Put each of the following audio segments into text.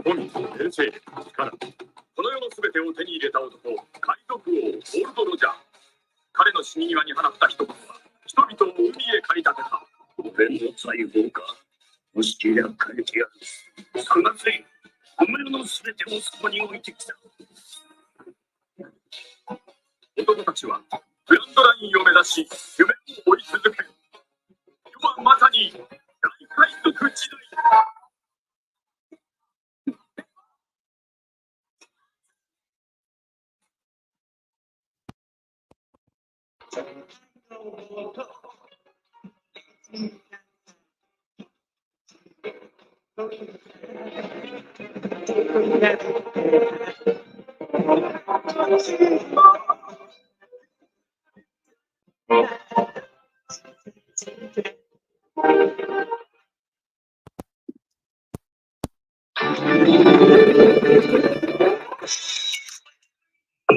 本平成からこの世のすべてを手に入れた男、海賊王オールド・ロジャー。彼の死に際に放った一言は人々を海へ駆り立てた。俺の財宝か、もしきりゃ変えてやる。少なせい、お前のすべてをそこに置いてきた。男たちはグランドラインを目指し夢を追い続ける。世はまさに大海賊時代だ。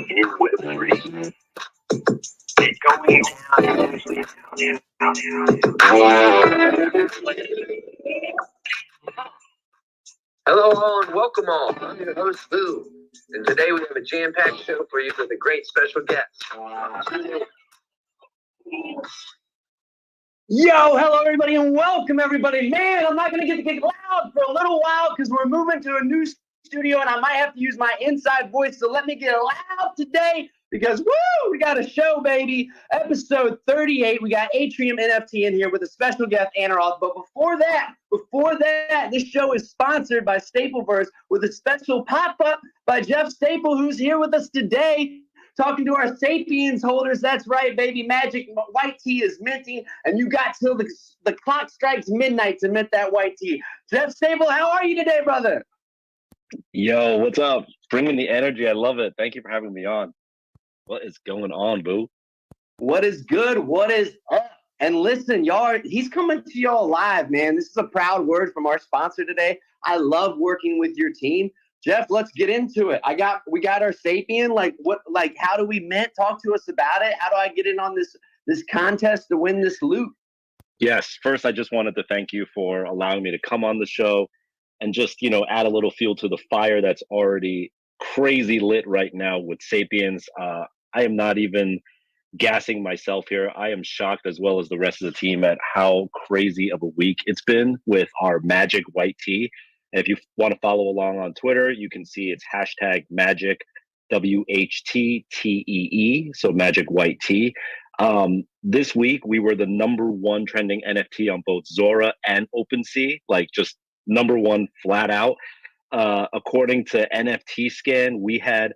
In Web3, it's going Hello all and welcome all. I'm your host, Boo. And today we have a jam-packed show for you with a great special guest. Yo, hello everybody and welcome everybody. Man, I'm not going to get loud for a little while because we're moving to a new studio and I might have to use my inside voice. So let me get loud today because, woo, we got a show, baby. Episode 38. We got AtriumNft in here with a special guest, Anaroth. But before that, this show is sponsored by Stapleverse with a special pop-up by Jeff Staple, who's here with us today. Talking to our Sapiens holders. That's right, baby. Magic white tea is minting, and you got till the clock strikes midnight to mint that white tea. Jeff Staple, how are you today, brother? Yo, what's up? Bringing the energy. I love it. Thank you for having me on. What is going on, Boo? What is good? What is up? And listen, y'all, he's coming to y'all live, man. This is a proud word from our sponsor today. I love working with your team. Jeff, let's get into it. We got our Sapien. How do we mint? Talk to us about it. How do I get in on this contest to win this loot? Yes. First, I just wanted to thank you for allowing me to come on the show and just, add a little fuel to the fire that's already crazy lit right now with Sapiens. I am not even gassing myself here. I am shocked, as well as the rest of the team, at how crazy of a week it's been with our magic white tea. And if you want to follow along on Twitter, you can see it's hashtag magic WHTTEE, so magic white tea. This week, we were the #1 trending NFT on both Zora and OpenSea, like just #1 flat out. According to NFT Scan, we had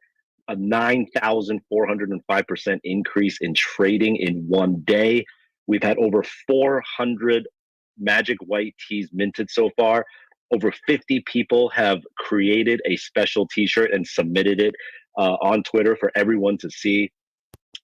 a 9,405% increase in trading in one day. We've had over 400 magic white teas minted so far. Over 50 people have created a special t-shirt and submitted it on Twitter for everyone to see.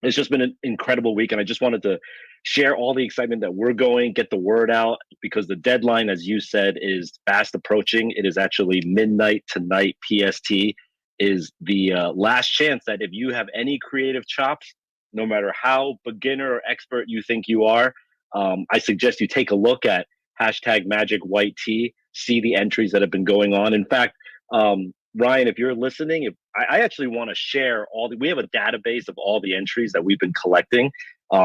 It's just been an incredible week, and I just wanted to share all the excitement that we're going, get the word out, because the deadline, as you said, is fast approaching. It is actually midnight tonight PST is the last chance that if you have any creative chops, no matter how beginner or expert you think you are, I suggest you take a look at hashtag magic white tea, see the entries that have been going on. In fact, Ryan, if you're listening, I actually want to share we have a database of all the entries that we've been collecting,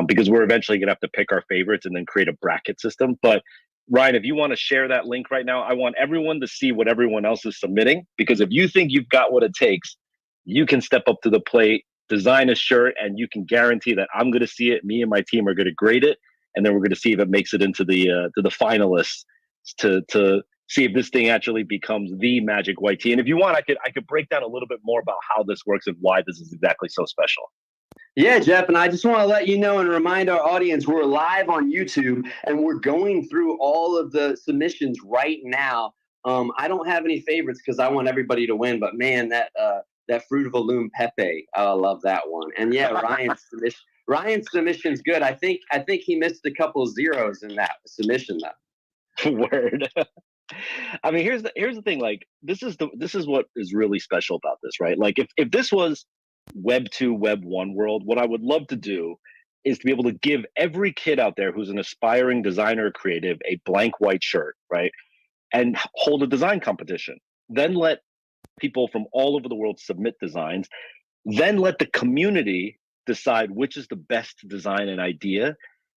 because we're eventually going to have to pick our favorites and then create a bracket system. But Ryan, if you want to share that link right now, I want everyone to see what everyone else is submitting, because if you think you've got what it takes, you can step up to the plate, design a shirt, and you can guarantee that I'm going to see it. Me and my team are going to grade it, and then we're going to see if it makes it into the finalists to see if this thing actually becomes the magic white tea. And if you want, I could break down a little bit more about how this works and why this is exactly so special. Yeah, Jeff, and I just want to let you know and remind our audience we're live on YouTube and we're going through all of the submissions right now. I don't have any favorites because I want everybody to win, but man, that Fruit of a Loom Pepe, I love that one. And yeah, Ryan's submission's good. I think he missed a couple of zeros in that submission though. Word. I mean, here's the thing. Like, this is what is really special about this, right? Like, if this was Web 2, Web 1 world, what I would love to do is to be able to give every kid out there who's an aspiring designer or creative a blank white shirt, right? And hold a design competition. Then let people from all over the world submit designs, then let the community decide which is the best design and idea.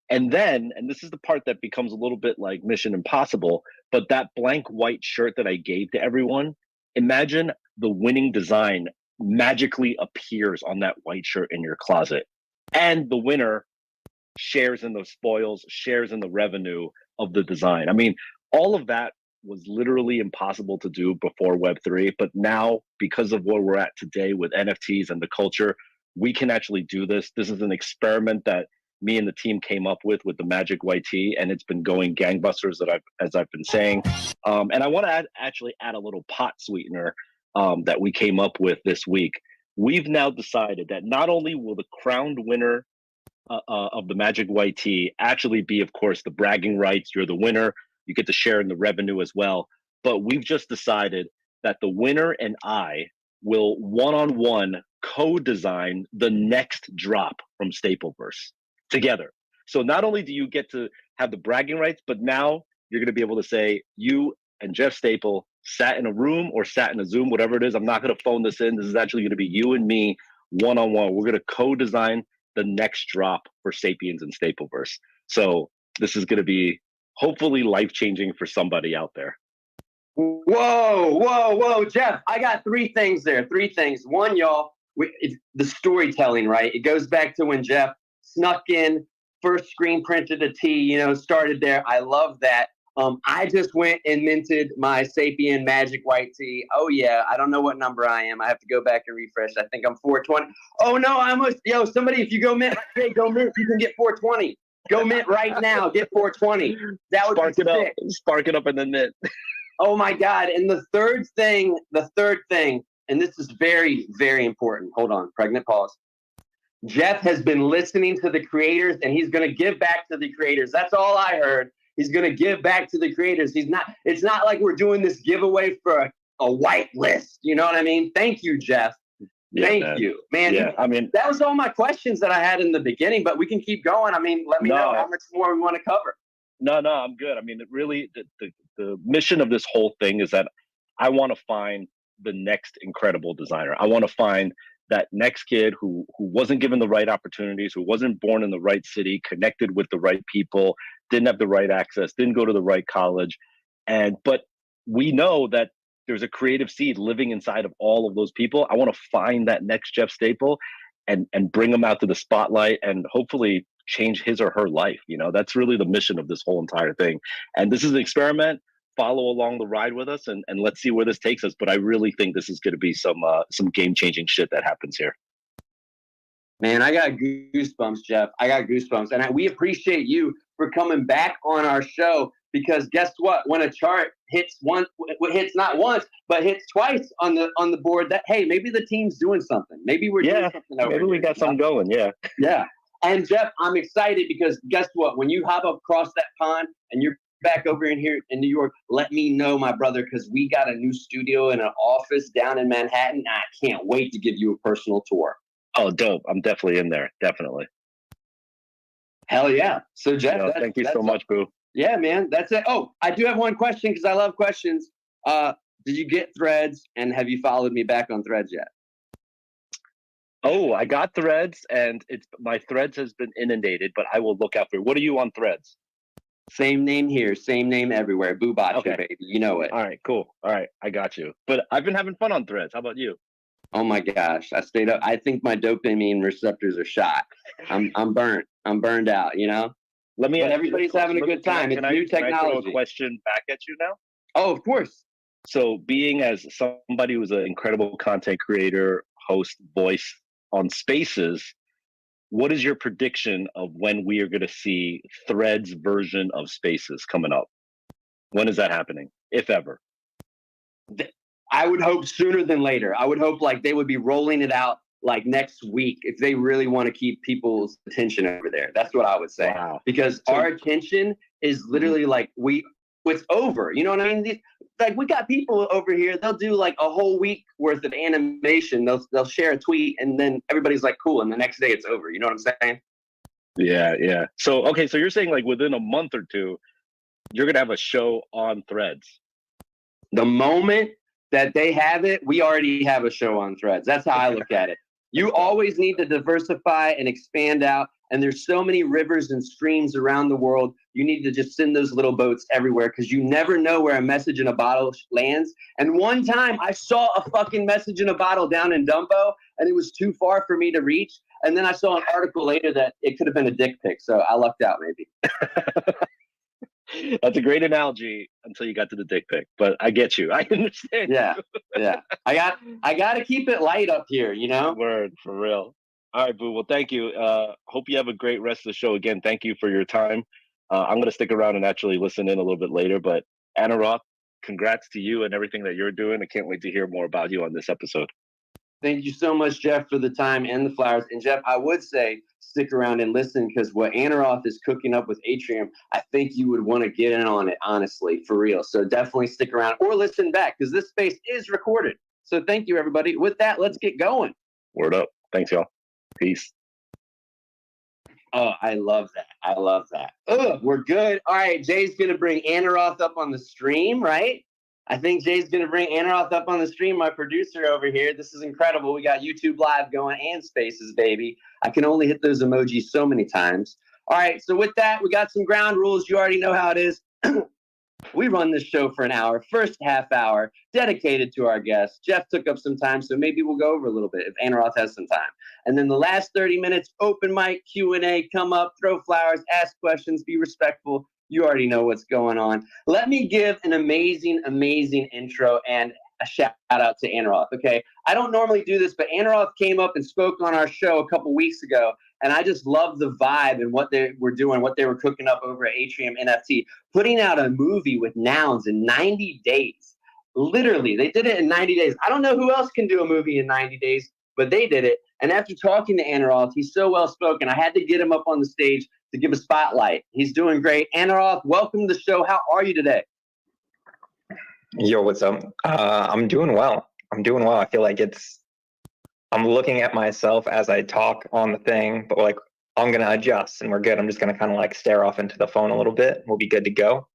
And then, and this is the part that becomes a little bit like Mission Impossible, but that blank white shirt that I gave to everyone, imagine the winning design magically appears on that white shirt in your closet. And the winner shares in the spoils, shares in the revenue of the design. I mean, all of that was literally impossible to do before Web3, but now because of where we're at today with NFTs and the culture, we can actually do this. This is an experiment that me and the team came up with the Magic YT, and it's been going gangbusters as I've been saying. And I want to actually add a little pot sweetener that we came up with this week. We've now decided that not only will the crowned winner of the Magic YT actually be, of course, the bragging rights, you're the winner, you get to share in the revenue as well, but we've just decided that the winner and I will one-on-one co-design the next drop from Stapleverse together. So not only do you get to have the bragging rights, but now you're going to be able to say you and Jeff Staple sat in a room or sat in a Zoom, whatever it is. I'm not going to phone this in. This is actually going to be you and me one-on-one. We're going to co-design the next drop for Sapiens and Stapleverse. So this is going to be hopefully life-changing for somebody out there. Whoa, Jeff, I got three things there. Three things. One, y'all, it's the storytelling, right? It goes back to when Jeff snuck in, first screen printed a T, started there. I love that. I just went and minted my Sapien Magic White Tee. Oh yeah, I don't know what number I am. I have to go back and refresh. I think I'm 420. Oh no, I almost, somebody, if you go mint, hey, go mint, you can get 420. Go mint right now, get 420. That would spark be it sick. up, spark it up in the mint. Oh my God. And the third thing, and this is very, very important. Hold on, pregnant pause. Jeff has been listening to the creators and he's going to give back to the creators. That's all I heard. He's going to give back to the creators. It's not like we're doing this giveaway for a white list. You know what I mean? Thank you, Jeff. Yeah, Thank you, man. Yeah, I mean, that was all my questions that I had in the beginning, but we can keep going. I mean, let me know how much more we want to cover. No, I'm good. I mean, it really, the mission of this whole thing is that I want to find the next incredible designer. I want to find that next kid who wasn't given the right opportunities, who wasn't born in the right city, connected with the right people, didn't have the right access, didn't go to the right college. But we know that there's a creative seed living inside of all of those people. I want to find that next Jeff Staple and bring them out to the spotlight and hopefully change his or her life. That's really the mission of this whole entire thing. And this is an experiment. Follow along the ride with us and let's see where this takes us. But I really think this is going to be some game-changing shit that happens here. Man, I got goosebumps, Jeff. I got goosebumps. And we appreciate you for coming back on our show, because guess what? When a chart hits not once, but hits twice on the board, that, hey, maybe the team's doing something. Maybe we're doing something over maybe we got something going. Yeah. Yeah. And Jeff, I'm excited because guess what? When you hop across that pond and you're back over in here in New York, let me know, my brother, because we got a new studio and an office down in Manhattan. I can't wait to give you a personal tour. Oh, dope. I'm definitely in there. Definitely. Hell yeah. So Jeff, thank you so much, Boo. Yeah, man. That's it. Oh, I do have one question because I love questions. Did you get Threads, and have you followed me back on Threads yet? Oh, I got Threads, and my Threads has been inundated, but I will look out for it. What are you on Threads? Same name here, same name everywhere. Boo Bachi, okay, baby. You know it. All right, cool. All right, I got you. But I've been having fun on Threads. How about you? Oh my gosh, I stayed up. I think my dopamine receptors are shot. I'm burnt. I'm burned out. Let me. But everybody's having a good time. It's new technology. Can I throw a question back at you now? Oh, of course. So, being as somebody who's an incredible content creator, host, voice on Spaces, what is your prediction of when we are going to see Threads version of Spaces coming up? When is that happening, if ever? I would hope sooner than later. I would hope like they would be rolling it out like next week if they really want to keep people's attention over there. That's what I would say. Wow. Because our attention is literally like it's over. You know what I mean? Like we got people over here, they'll do like a whole week worth of animation. They'll share a tweet and then everybody's like, cool. And the next day it's over. You know what I'm saying? Yeah. So, okay. So you're saying like within a month or two, you're going to have a show on Threads. The moment that they have it, we already have a show on Threads. That's how I look at it. You always need to diversify and expand out. And there's so many rivers and streams around the world. You need to just send those little boats everywhere because you never know where a message in a bottle lands. And one time I saw a fucking message in a bottle down in Dumbo, and it was too far for me to reach. And then I saw an article later that it could have been a dick pic. So I lucked out maybe. That's a great analogy until you got to the dick pic, but I get you. I understand. Yeah. I got to keep it light up here, you know? Word, for real. All right, Boo. Well, thank you. Hope you have a great rest of the show. Again, thank you for your time. I'm going to stick around and actually listen in a little bit later. But Anna Roth, congrats to you and everything that you're doing. I can't wait to hear more about you on this episode. Thank you so much, Jeff, for the time and the flowers. And Jeff, I would say stick around and listen because what Anna Roth is cooking up with Atrium, I think you would want to get in on it, honestly, for real. So definitely stick around or listen back because this space is recorded. So thank you, everybody. With that, let's get going. Word up. Thanks, y'all. Peace. Oh, I love that. Ugh, we're good. All right, Jay's going to bring Anna Roth up on the stream, right? I think Jay's going to bring Anna Roth up on the stream, my producer over here. This is incredible. We got YouTube Live going and Spaces, baby. I can only hit those emojis so many times. All right, so with that, we got some ground rules. You already know how it is. We run this show for an hour, first half hour, dedicated to our guests. Jeff took up some time, so maybe we'll go over a little bit if Anna Roth has some time. And then the last 30 minutes, open mic, Q&A, come up, throw flowers, ask questions, be respectful. You already know what's going on. Let me give an amazing, amazing intro and a shout out to Anna Roth, okay? I don't normally do this, but Anna Roth came up and spoke on our show a couple weeks ago, and I just love the vibe and what they were doing, what they were cooking up over at AtriumNft, putting out a movie with nouns in 90 days. Literally, they did it in 90 days. I don't know who else can do a movie in 90 days, but they did it. And after talking to Anna Roth, he's so well-spoken, I had to get him up on the stage to give a spotlight. He's doing great. Anna Roth, welcome to the show. How are you today? Yo, what's up? I'm doing well. I feel like I'm looking at myself as I talk on the thing, but like I'm going to adjust and we're good. I'm just going to kind of like stare off into the phone a little bit. We'll be good to go.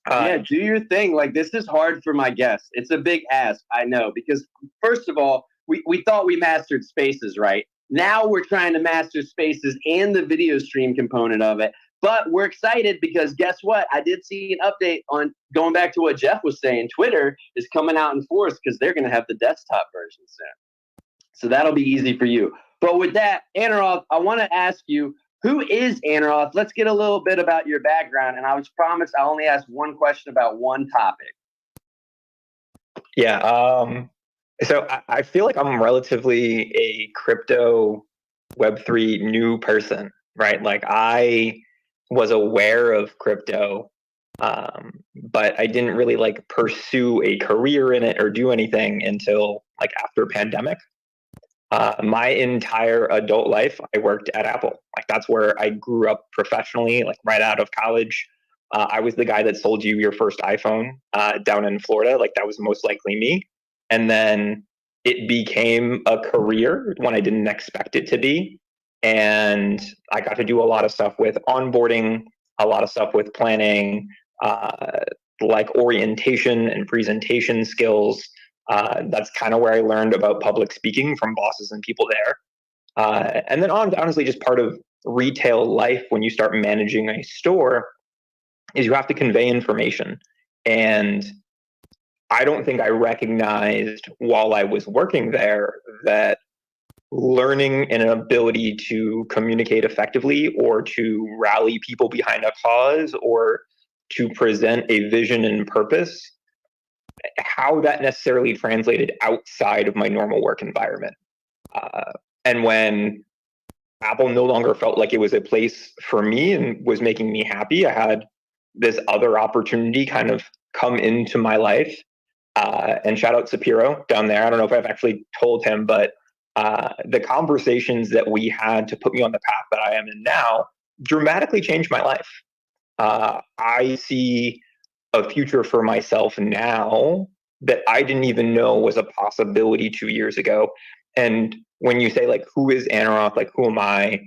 Yeah, do your thing. Like, this is hard for my guests. It's a big ask, I know, because first of all, we thought we mastered Spaces, right? Now we're trying to master Spaces and the video stream component of it. But we're excited because guess what? I did see an update on going back to what Jeff was saying. Twitter is coming out in force because they're going to have the desktop version soon. So that'll be easy for you. But with that, Anna Roth, I want to ask you, who is Anna Roth? Let's get a little bit about your background. And I was promised I only ask one question about one topic. Yeah. So I feel like I'm relatively a crypto Web3 new person, right? Like I was aware of crypto, but I didn't really like pursue a career in it or do anything until like after pandemic. My entire adult life, I worked at Apple. Like that's where I grew up professionally, like right out of college. I was the guy that sold you your first iPhone down in Florida. Like that was most likely me. And then it became a career when I didn't expect it to be. And I got to do a lot of stuff with onboarding, a lot of stuff with planning, like orientation and presentation skills. That's kind of where I learned about public speaking from bosses and people there. And then honestly, just part of retail life when you start managing a store is you have to convey information. And I don't think I recognized while I was working there that learning and an ability to communicate effectively or to rally people behind a cause or to present a vision and purpose, how that necessarily translated outside of my normal work environment. And when Apple no longer felt like it was a place for me and was making me happy, I had this other opportunity kind of come into my life. And shout out Sapiro down there. I don't know if I've actually told him, but the conversations that we had to put me on the path that I am in now dramatically changed my life. I see a future for myself now that I didn't even know was a possibility 2 years ago. And when you say like, who is Anna Roth? Like, who am I?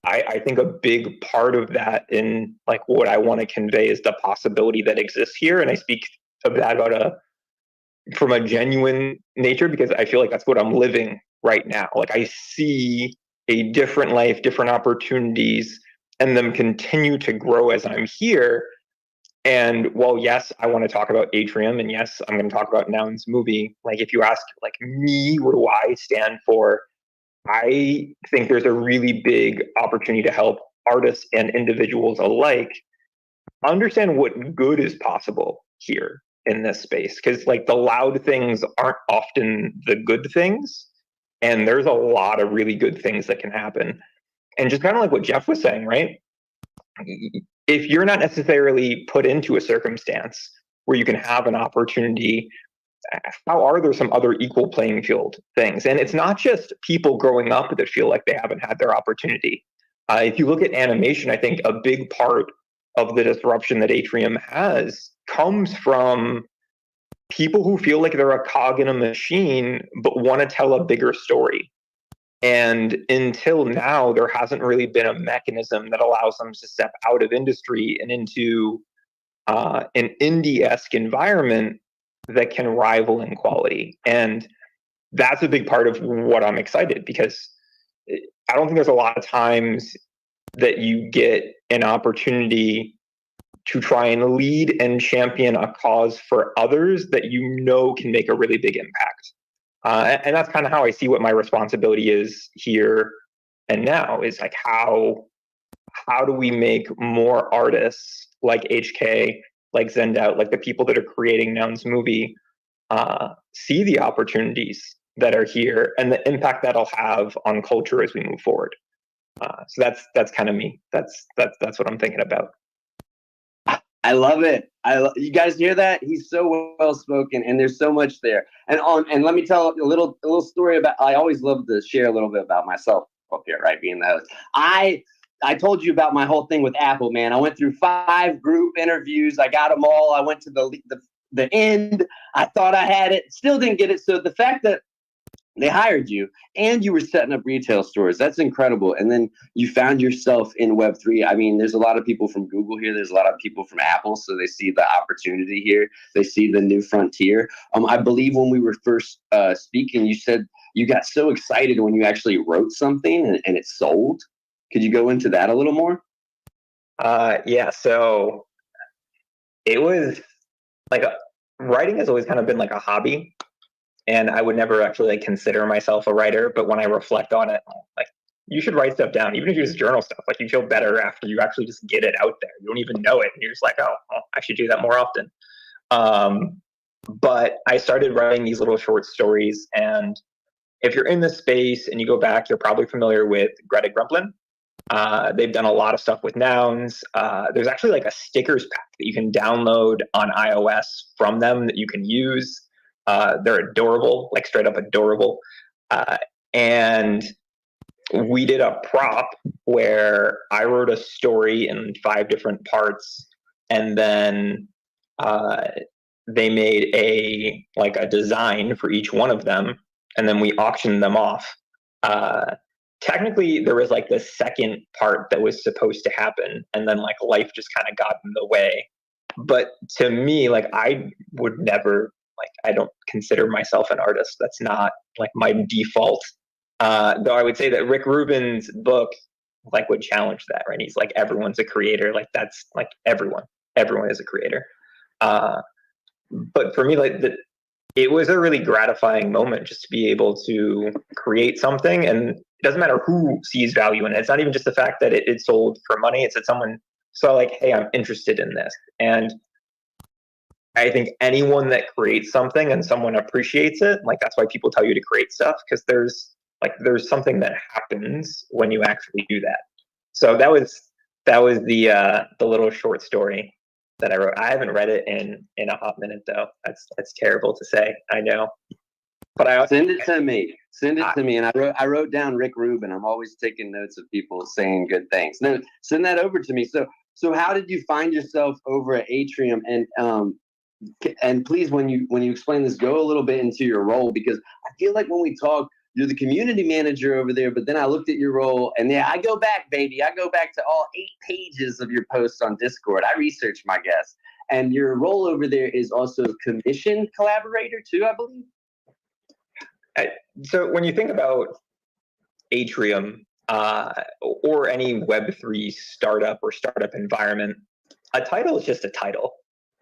I think a big part of that in like what I want to convey is the possibility that exists here. And I speak of that about from a genuine nature, because I feel like that's what I'm living right now. Like I see a different life, different opportunities, and them continue to grow as I'm here. And while yes, I want to talk about Atrium, and yes, I'm going to talk about Noun's movie. Like if you ask like me, what do I stand for? I think there's a really big opportunity to help artists and individuals alike understand what good is possible here in this space. Because like the loud things aren't often the good things. And there's a lot of really good things that can happen. And just kind of like what Jeff was saying, right? If you're not necessarily put into a circumstance where you can have an opportunity, how are there some other equal playing field things? And it's not just people growing up that feel like they haven't had their opportunity. If you look at animation, I think a big part of the disruption that Atrium has comes from people who feel like they're a cog in a machine, but want to tell a bigger story. And until now, there hasn't really been a mechanism that allows them to step out of industry and into an indie-esque environment that can rival in quality. And that's a big part of what I'm excited, because I don't think there's a lot of times that you get an opportunity to try and lead and champion a cause for others that you know can make a really big impact. And that's kind of how I see what my responsibility is here and now, is like how do we make more artists like HK, like Zendout, like the people that are creating Noun's movie, see the opportunities that are here and the impact that'll have on culture as we move forward. So that's kind of me. That's what I'm thinking about. I love it. You guys hear that? He's so well spoken, and there's so much there. And let me tell a little story about. I always love to share a little bit about myself up here, right? Being the host. I told you about my whole thing with Apple, man. I went through 5 group interviews. I got them all. I went to the end. I thought I had it. Still didn't get it. So the fact that they hired you and you were setting up retail stores, that's incredible. And then you found yourself in Web3. I mean, there's a lot of people from Google here. There's a lot of people from Apple. So they see the opportunity here. They see the new frontier. I believe when we were first speaking, you said you got so excited when you actually wrote something and it sold. Could you go into that a little more? Yeah. So it was like writing has always kind of been like a hobby. And I would never actually like consider myself a writer, but when I reflect on it, like you should write stuff down, even if you just journal stuff. Like you feel better after you actually just get it out there. You don't even know it, and you're just like, oh, I should do that more often. But I started writing these little short stories, and if you're in this space and you go back, you're probably familiar with Greta Grumplin. They've done a lot of stuff with Nouns. There's actually like a stickers pack that you can download on iOS from them that you can use. They're adorable, like straight up adorable. And we did a prop where I wrote a story in 5 different parts, and then they made a design for each one of them, and then we auctioned them off. Technically, there was like the second part that was supposed to happen, and then like life just kind of got in the way. But to me, like I would never. Like, I don't consider myself an artist. That's not like my default. Though I would say that Rick Rubin's book like would challenge that, right? He's like, everyone's a creator. Like that's like everyone is a creator. But for me, like it was a really gratifying moment just to be able to create something, and it doesn't matter who sees value in it. It's not even just the fact that it sold for money. It's that someone saw like, hey, I'm interested in this. And I think anyone that creates something and someone appreciates it, like that's why people tell you to create stuff, because there's something that happens when you actually do that. So that was the little short story that I wrote. I haven't read it in a hot minute though. That's terrible to say, I know. But I send it to me. And I wrote down Rick Rubin. I'm always taking notes of people saying good things. No, send that over to me. So how did you find yourself over at Atrium? And please, when you explain this, go a little bit into your role, because I feel like when we talk, you're the community manager over there, but then I looked at your role, and yeah, I go back, baby. I go back to all 8 pages of your posts on Discord. I research my guests, And your role over there is also commission collaborator too, I believe. So when you think about Atrium or any Web3 startup or startup environment, a title is just a title.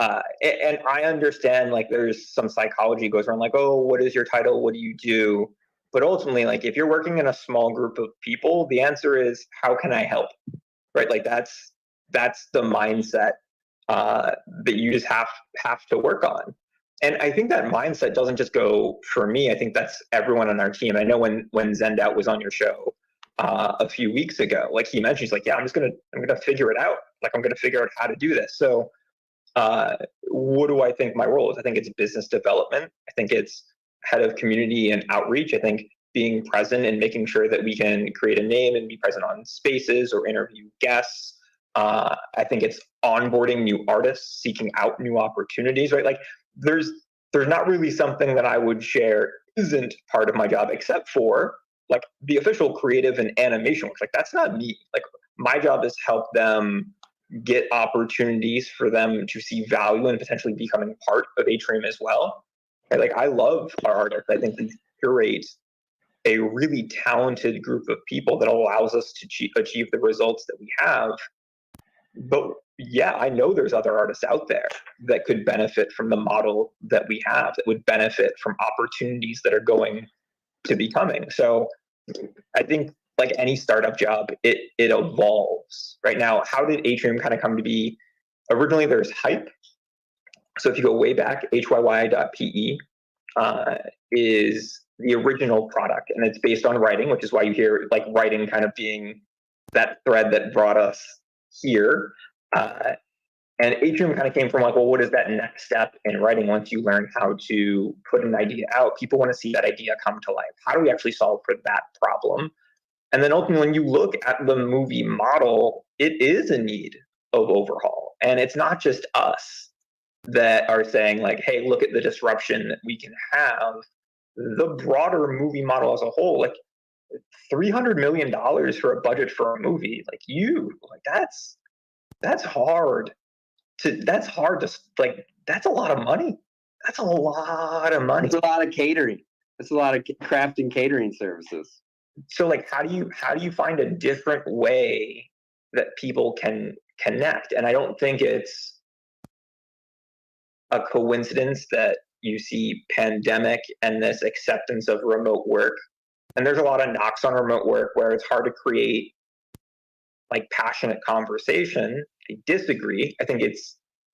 And I understand like there's some psychology goes around like, oh, what is your title? What do you do? But ultimately, like if you're working in a small group of people, the answer is, how can I help? Right? Like that's the mindset that you just have to work on. And I think that mindset doesn't just go for me. I think that's everyone on our team. I know when Zendout was on your show a few weeks ago, like he mentioned, he's like, yeah, I'm gonna figure it out. Like I'm gonna figure out how to do this. So what do I think my role is? I think it's business development. I think it's head of community and outreach. I think being present and making sure that we can create a name and be present on spaces or interview guests. I think it's onboarding new artists, seeking out new opportunities, right? Like there's not really something that I would share isn't part of my job, except for like the official creative and animation work. Like that's not me. Like my job is help them get opportunities for them to see value and potentially becoming part of Atrium as well. Right? Like I love our artists. I think they curate a really talented group of people that allows us to achieve the results that we have. But yeah, I know there's other artists out there that could benefit from the model that we have, that would benefit from opportunities that are going to be coming. So I think like any startup job, it evolves. Right now, how did Atrium kind of come to be? Originally, there's hype. So if you go way back, hyy.pe is the original product, and it's based on writing, which is why you hear like writing kind of being that thread that brought us here. And Atrium kind of came from like, well, what is that next step in writing once you learn how to put an idea out? People want to see that idea come to life. How do we actually solve for that problem? And then ultimately, when you look at the movie model, it is in need of overhaul. And it's not just us that are saying like, hey, look at the disruption that we can have. The broader movie model as a whole, like $300 million for a budget for a movie, that's hard to like, that's a lot of money. That's a lot of money. It's a lot of catering. It's a lot of craft and catering services. So like, how do you find a different way that people can connect? And I don't think it's a coincidence that you see pandemic and this acceptance of remote work. And there's a lot of knocks on remote work where it's hard to create like passionate conversation. I disagree. I think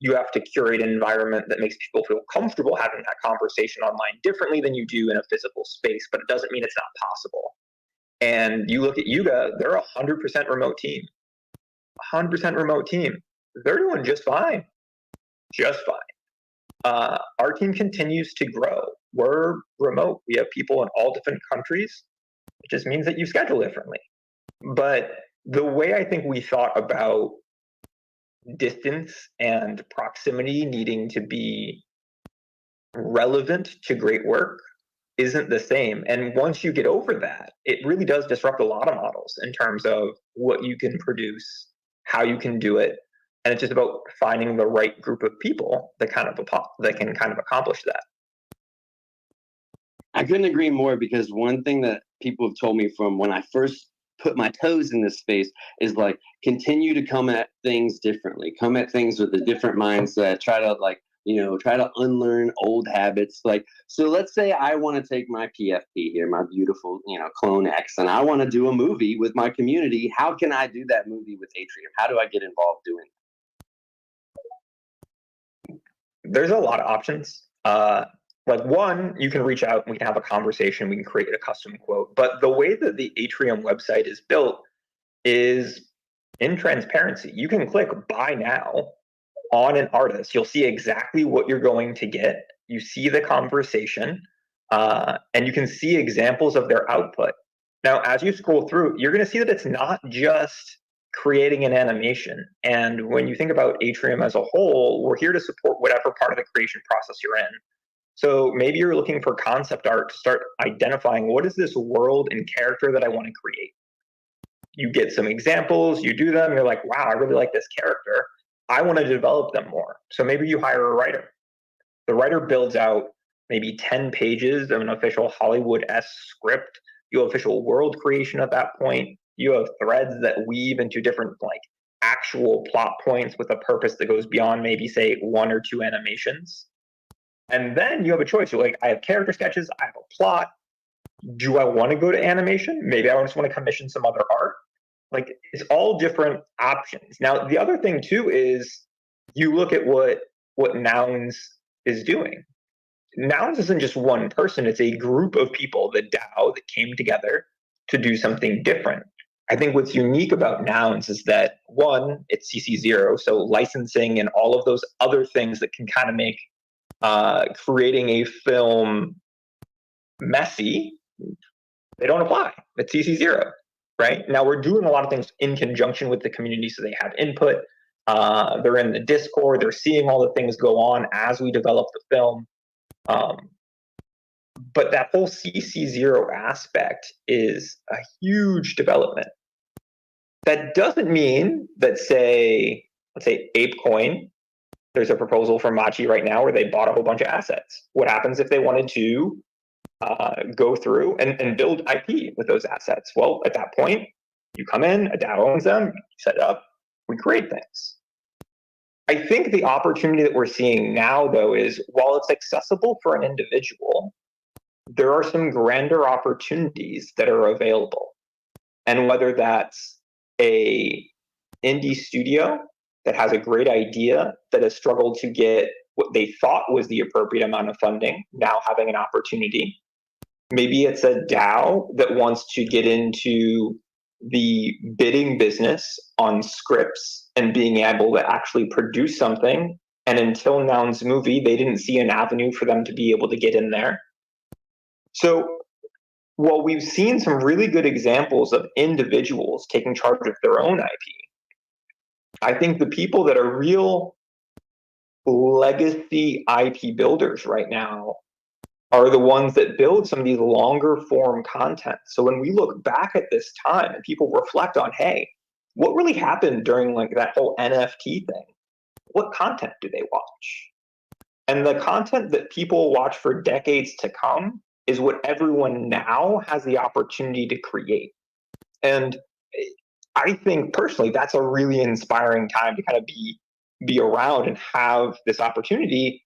you have to curate an environment that makes people feel comfortable having that conversation online differently than you do in a physical space, but it doesn't mean it's not possible. And you look at Yuga, they're a 100% remote team. 100% remote team. They're doing just fine. Just fine. Our team continues to grow. We're remote. We have people in all different countries. It just means that you schedule differently. But the way I think we thought about distance and proximity needing to be relevant to great work isn't the same. And once you get over that, it really does disrupt a lot of models in terms of what you can produce, how you can do it. And it's just about finding the right group of people that can kind of accomplish that. I couldn't agree more, because one thing that people have told me from when I first put my toes in this space is like, continue to come at things differently, come at things with a different mindset, try to unlearn old habits. Like, so let's say I want to take my PFP here, my beautiful, Clone X, and I want to do a movie with my community. How can I do that movie with Atrium? How do I get involved doing it? There's a lot of options. Like one, you can reach out and we can have a conversation. We can create a custom quote. But the way that the Atrium website is built is in transparency. You can click buy now on an artist. You'll see exactly what you're going to get. You see the conversation, and you can see examples of their output. Now, as you scroll through, you're going to see that it's not just creating an animation. And when you think about Atrium as a whole, we're here to support whatever part of the creation process you're in. So maybe you're looking for concept art to start identifying what is this world and character that I want to create. You get some examples, you do them, you're like, wow, I really like this character. I want to develop them more. So maybe you hire a writer. The writer builds out maybe 10 pages of an official Hollywood-esque script. You have official world creation at that point. You have threads that weave into different like actual plot points with a purpose that goes beyond maybe say 1 or 2 animations. And then you have a choice. You're like, I have character sketches, I have a plot. Do I want to go to animation? Maybe I just want to commission some other art. Like, it's all different options. Now, the other thing too is you look at what Nouns is doing. Nouns isn't just one person, it's a group of people, the DAO, that came together to do something different. I think what's unique about Nouns is that, one, it's CC0, so licensing and all of those other things that can kind of make creating a film messy, they don't apply. It's CC0, right? Now, we're doing a lot of things in conjunction with the community, so they have input. They're in the Discord. They're seeing all the things go on as we develop the film. But that whole CC0 aspect is a huge development. That doesn't mean that, let's say ApeCoin, there's a proposal from Machi right now where they bought a whole bunch of assets. What happens if they wanted to go through and build IP with those assets? Well, at that point, you come in, a DAO owns them, you set it up, we create things. I think the opportunity that we're seeing now, though, is while it's accessible for an individual, there are some grander opportunities that are available. And whether that's a indie studio that has a great idea that has struggled to get what they thought was the appropriate amount of funding, now having an opportunity. Maybe it's a DAO that wants to get into the bidding business on scripts and being able to actually produce something. And until Nouns Movie, they didn't see an avenue for them to be able to get in there. So while we've seen some really good examples of individuals taking charge of their own IP, I think the people that are real legacy IP builders right now are the ones that build some of these longer form content. So when we look back at this time and people reflect on, hey, what really happened during like that whole NFT thing? What content do they watch? And the content that people watch for decades to come is what everyone now has the opportunity to create. And I think personally, that's a really inspiring time to kind of be around and have this opportunity,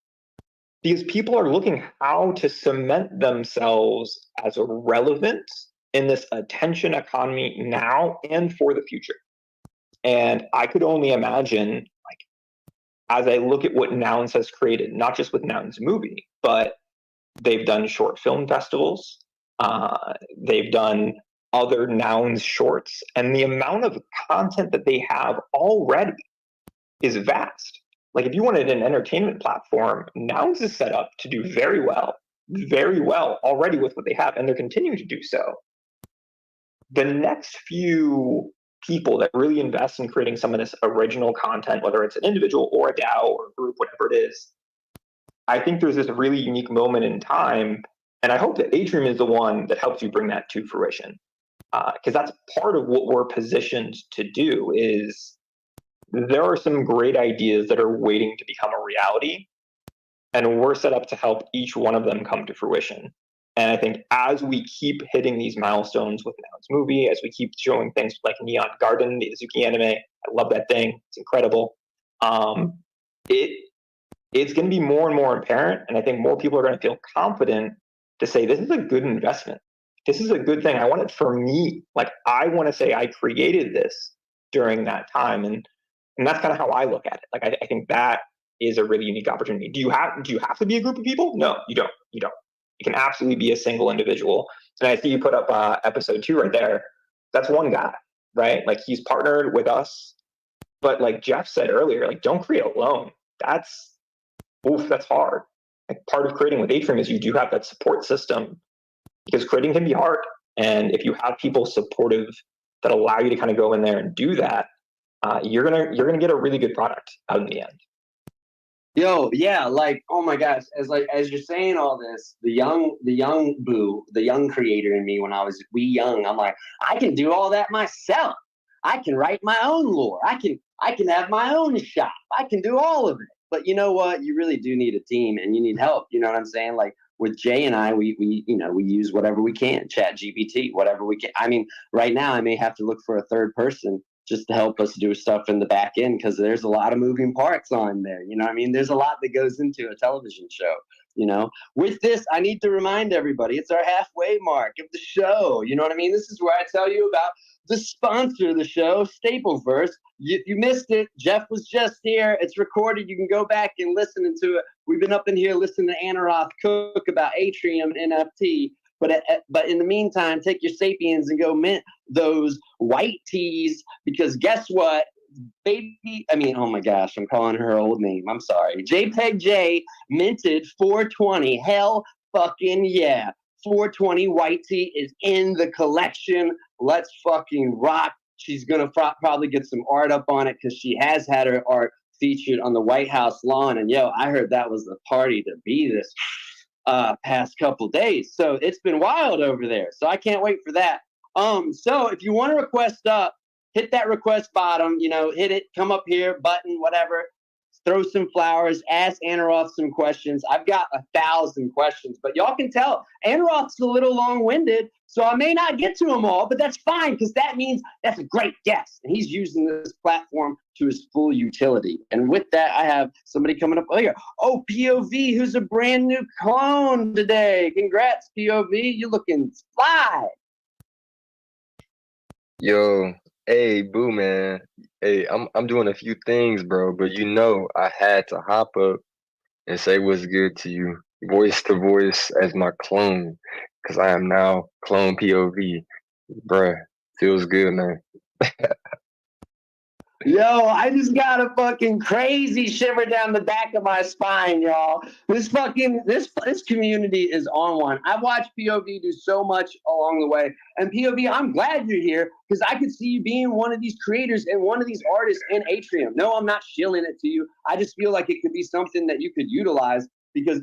because people are looking how to cement themselves as relevant in this attention economy now and for the future. And I could only imagine, like, as I look at what Nouns has created, not just with Nouns Movie, but they've done short film festivals, they've done other Nouns shorts, and the amount of content that they have already is vast. Like, if you wanted an entertainment platform, Nouns is set up to do very well already with what they have, and they're continuing to do so. The next few people that really invest in creating some of this original content, whether it's an individual or a DAO or a group, whatever it is, I think there's this really unique moment in time, and I hope that Atrium is the one that helps you bring that to fruition. Because that's part of what we're positioned to do. Is there are some great ideas that are waiting to become a reality, and we're set up to help each one of them come to fruition. And I think as we keep hitting these milestones with Nouns Movie, as we keep showing things like Neon Garden, the Izuki anime, I love that thing, it's incredible. It's going to be more and more apparent, and I think more people are going to feel confident to say, this is a good investment. This is a good thing. I want it for me. Like, I want to say I created this during that time. And that's kind of how I look at it. Like, I think that is a really unique opportunity. Do you have to be a group of people? No, you don't. You can absolutely be a single individual. And I see you put up episode 2 right there. That's one guy, right? Like, he's partnered with us. But like Jeff said earlier, like, don't create alone. That's hard. Like, part of creating with Atrium is you do have that support system, because creating can be hard. And if you have people supportive that allow you to kind of go in there and do that, you're gonna get a really good product out in the end. Yo, yeah, like, oh my gosh, as you're saying all this, the young creator in me when I was young, I'm like, I can do all that myself. I can write my own lore. I can have my own shop. I can do all of it. But you know what? You really do need a team and you need help. You know what I'm saying? Like with Jay and I, we use whatever we can, Chat GPT, whatever we can. I mean, right now I may have to look for a third person just to help us do stuff in the back end because there's a lot of moving parts on there. You know what I mean? There's a lot that goes into a television show. You know, with this, I need to remind everybody it's our halfway mark of the show. You know what I mean? This is where I tell you about the sponsor of the show, Stapleverse. You missed it. Jeff was just here. It's recorded. You can go back and listen to it. We've been up in here listening to Anna cook about AtriumNft. But in the meantime, take your Sapiens and go mint those white teas because guess what? Oh my gosh, I'm calling her old name. I'm sorry. JPEG J minted 420. Hell fucking yeah. 420 white tea is in the collection. Let's fucking rock. She's going to probably get some art up on it because she has had her art featured on the White House lawn. And yo, I heard that was the party to be this past couple days. So it's been wild over there. So I can't wait for that. So if you want to request up, hit that request bottom, hit it, come up here, button, whatever, throw some flowers, ask Anna some questions. I've got 1,000 questions, but y'all can tell Anna a little long-winded, so I may not get to them all, but that's fine because that means that's a great guest, and he's using this platform to his full utility. And with that, I have somebody coming up here. Oh, POV, who's a brand new clone today. Congrats, POV. You looking fly. Yo, hey, boo, man. Hey, I'm doing a few things, bro, but I had to hop up and say what's good to you, voice to voice as my clone, because I am now clone POV. Bruh, feels good, man. Yo, I just got a fucking crazy shiver down the back of my spine, y'all. This community is on one. I've watched POV do so much along the way. And POV, I'm glad you're here because I could see you being one of these creators and one of these artists in Atrium. No, I'm not shilling it to you. I just feel like it could be something that you could utilize because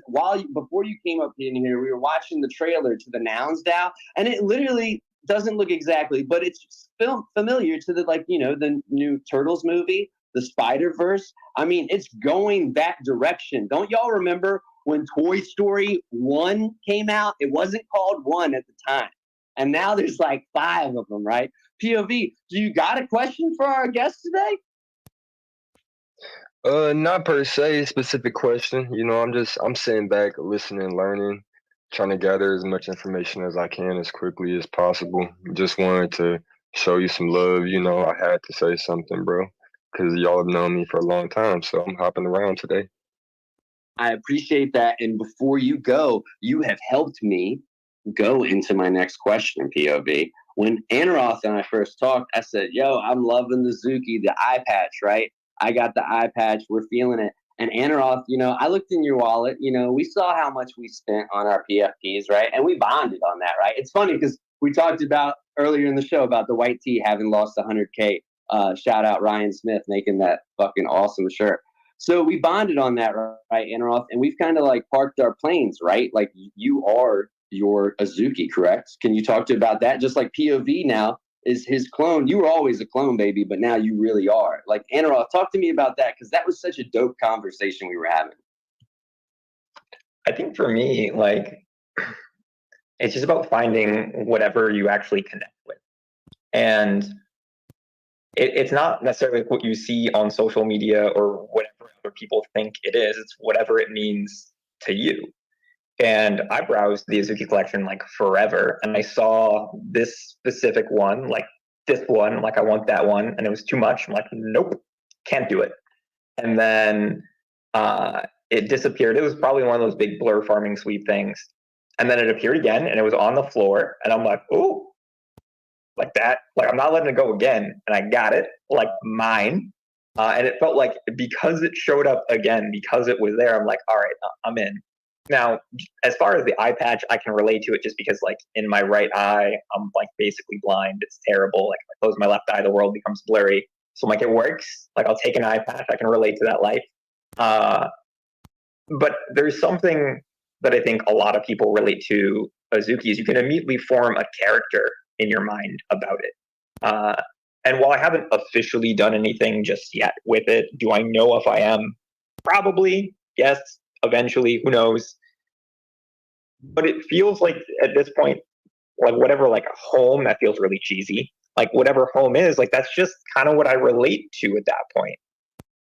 before you came up in here, we were watching the trailer to the Nouns DAO, and it literally doesn't look exactly, but it's familiar to the new Turtles movie, the Spider-Verse. I mean, it's going that direction. Don't y'all remember when Toy Story 1 came out? It wasn't called 1 at the time. And now there's like 5 of them, right? POV, do you got a question for our guest today? Not per se, specific question. I'm sitting back, listening, learning, trying to gather as much information as I can as quickly as possible. Just wanted to show you some love. I had to say something, bro, because y'all have known me for a long time, so I'm hopping around today. I appreciate that. And before you go, you have helped me go into my next question, POV. When Anna and I first talked, I said, yo, I'm loving the Zuki, the eye patch, right? I got the eye patch. We're feeling it. And Anna, I looked in your wallet. We saw how much we spent on our PFPs, right? And we bonded on that, right? It's funny because we talked about earlier in the show about the white tee having lost 100K. Shout out Ryan Smith making that fucking awesome shirt. So we bonded on that, right, Anna? And we've kind of like parked our planes, right? Like you are your Azuki, correct? Can you talk to about that? Just like POV now is his clone. You were always a clone, baby, but now you really are. Like, Anna, talk to me about that because that was such a dope conversation we were having. I think for me, it's just about finding whatever you actually connect with. And it's not necessarily what you see on social media or whatever other people think it is. It's whatever it means to you. And I browsed the Azuki collection forever, and I saw this specific one, I want that one, and it was too much. I'm like, nope, can't do it. And then it disappeared. It was probably one of those big blur farming sweep things. And then it appeared again, and it was on the floor, and I'm like, ooh, like that. I'm not letting it go again. And I got it, mine. And it felt like because it showed up again, because it was there, I'm like, all right, I'm in. Now, as far as the eye patch, I can relate to it just because, in my right eye, I'm, basically blind. It's terrible. If I close my left eye, the world becomes blurry. So, it works. I'll take an eye patch. I can relate to that life. But there's something that I think a lot of people relate to Azuki is you can immediately form a character in your mind about it. And while I haven't officially done anything just yet with it, do I know if I am? Probably, yes, eventually, who knows? But it feels like at this point, like whatever, like a home, that feels really cheesy. Like whatever home is, like that's just kind of what I relate to at that point.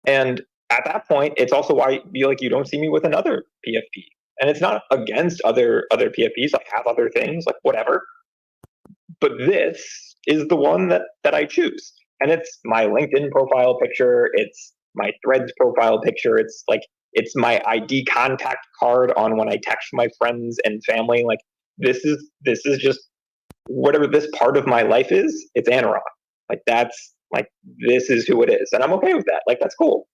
And at that point, it's also why I feel like you don't see me with another PFP. And it's not against other PFPs. I have other things, like whatever. But this is the one that I choose. And it's my LinkedIn profile picture. It's my Threads profile picture. It's like, it's my ID contact card on when I text my friends and family. Like this is just whatever this part of my life is, it's Anaron. Like that's like, this is who it is. And I'm okay with that. Like, that's cool.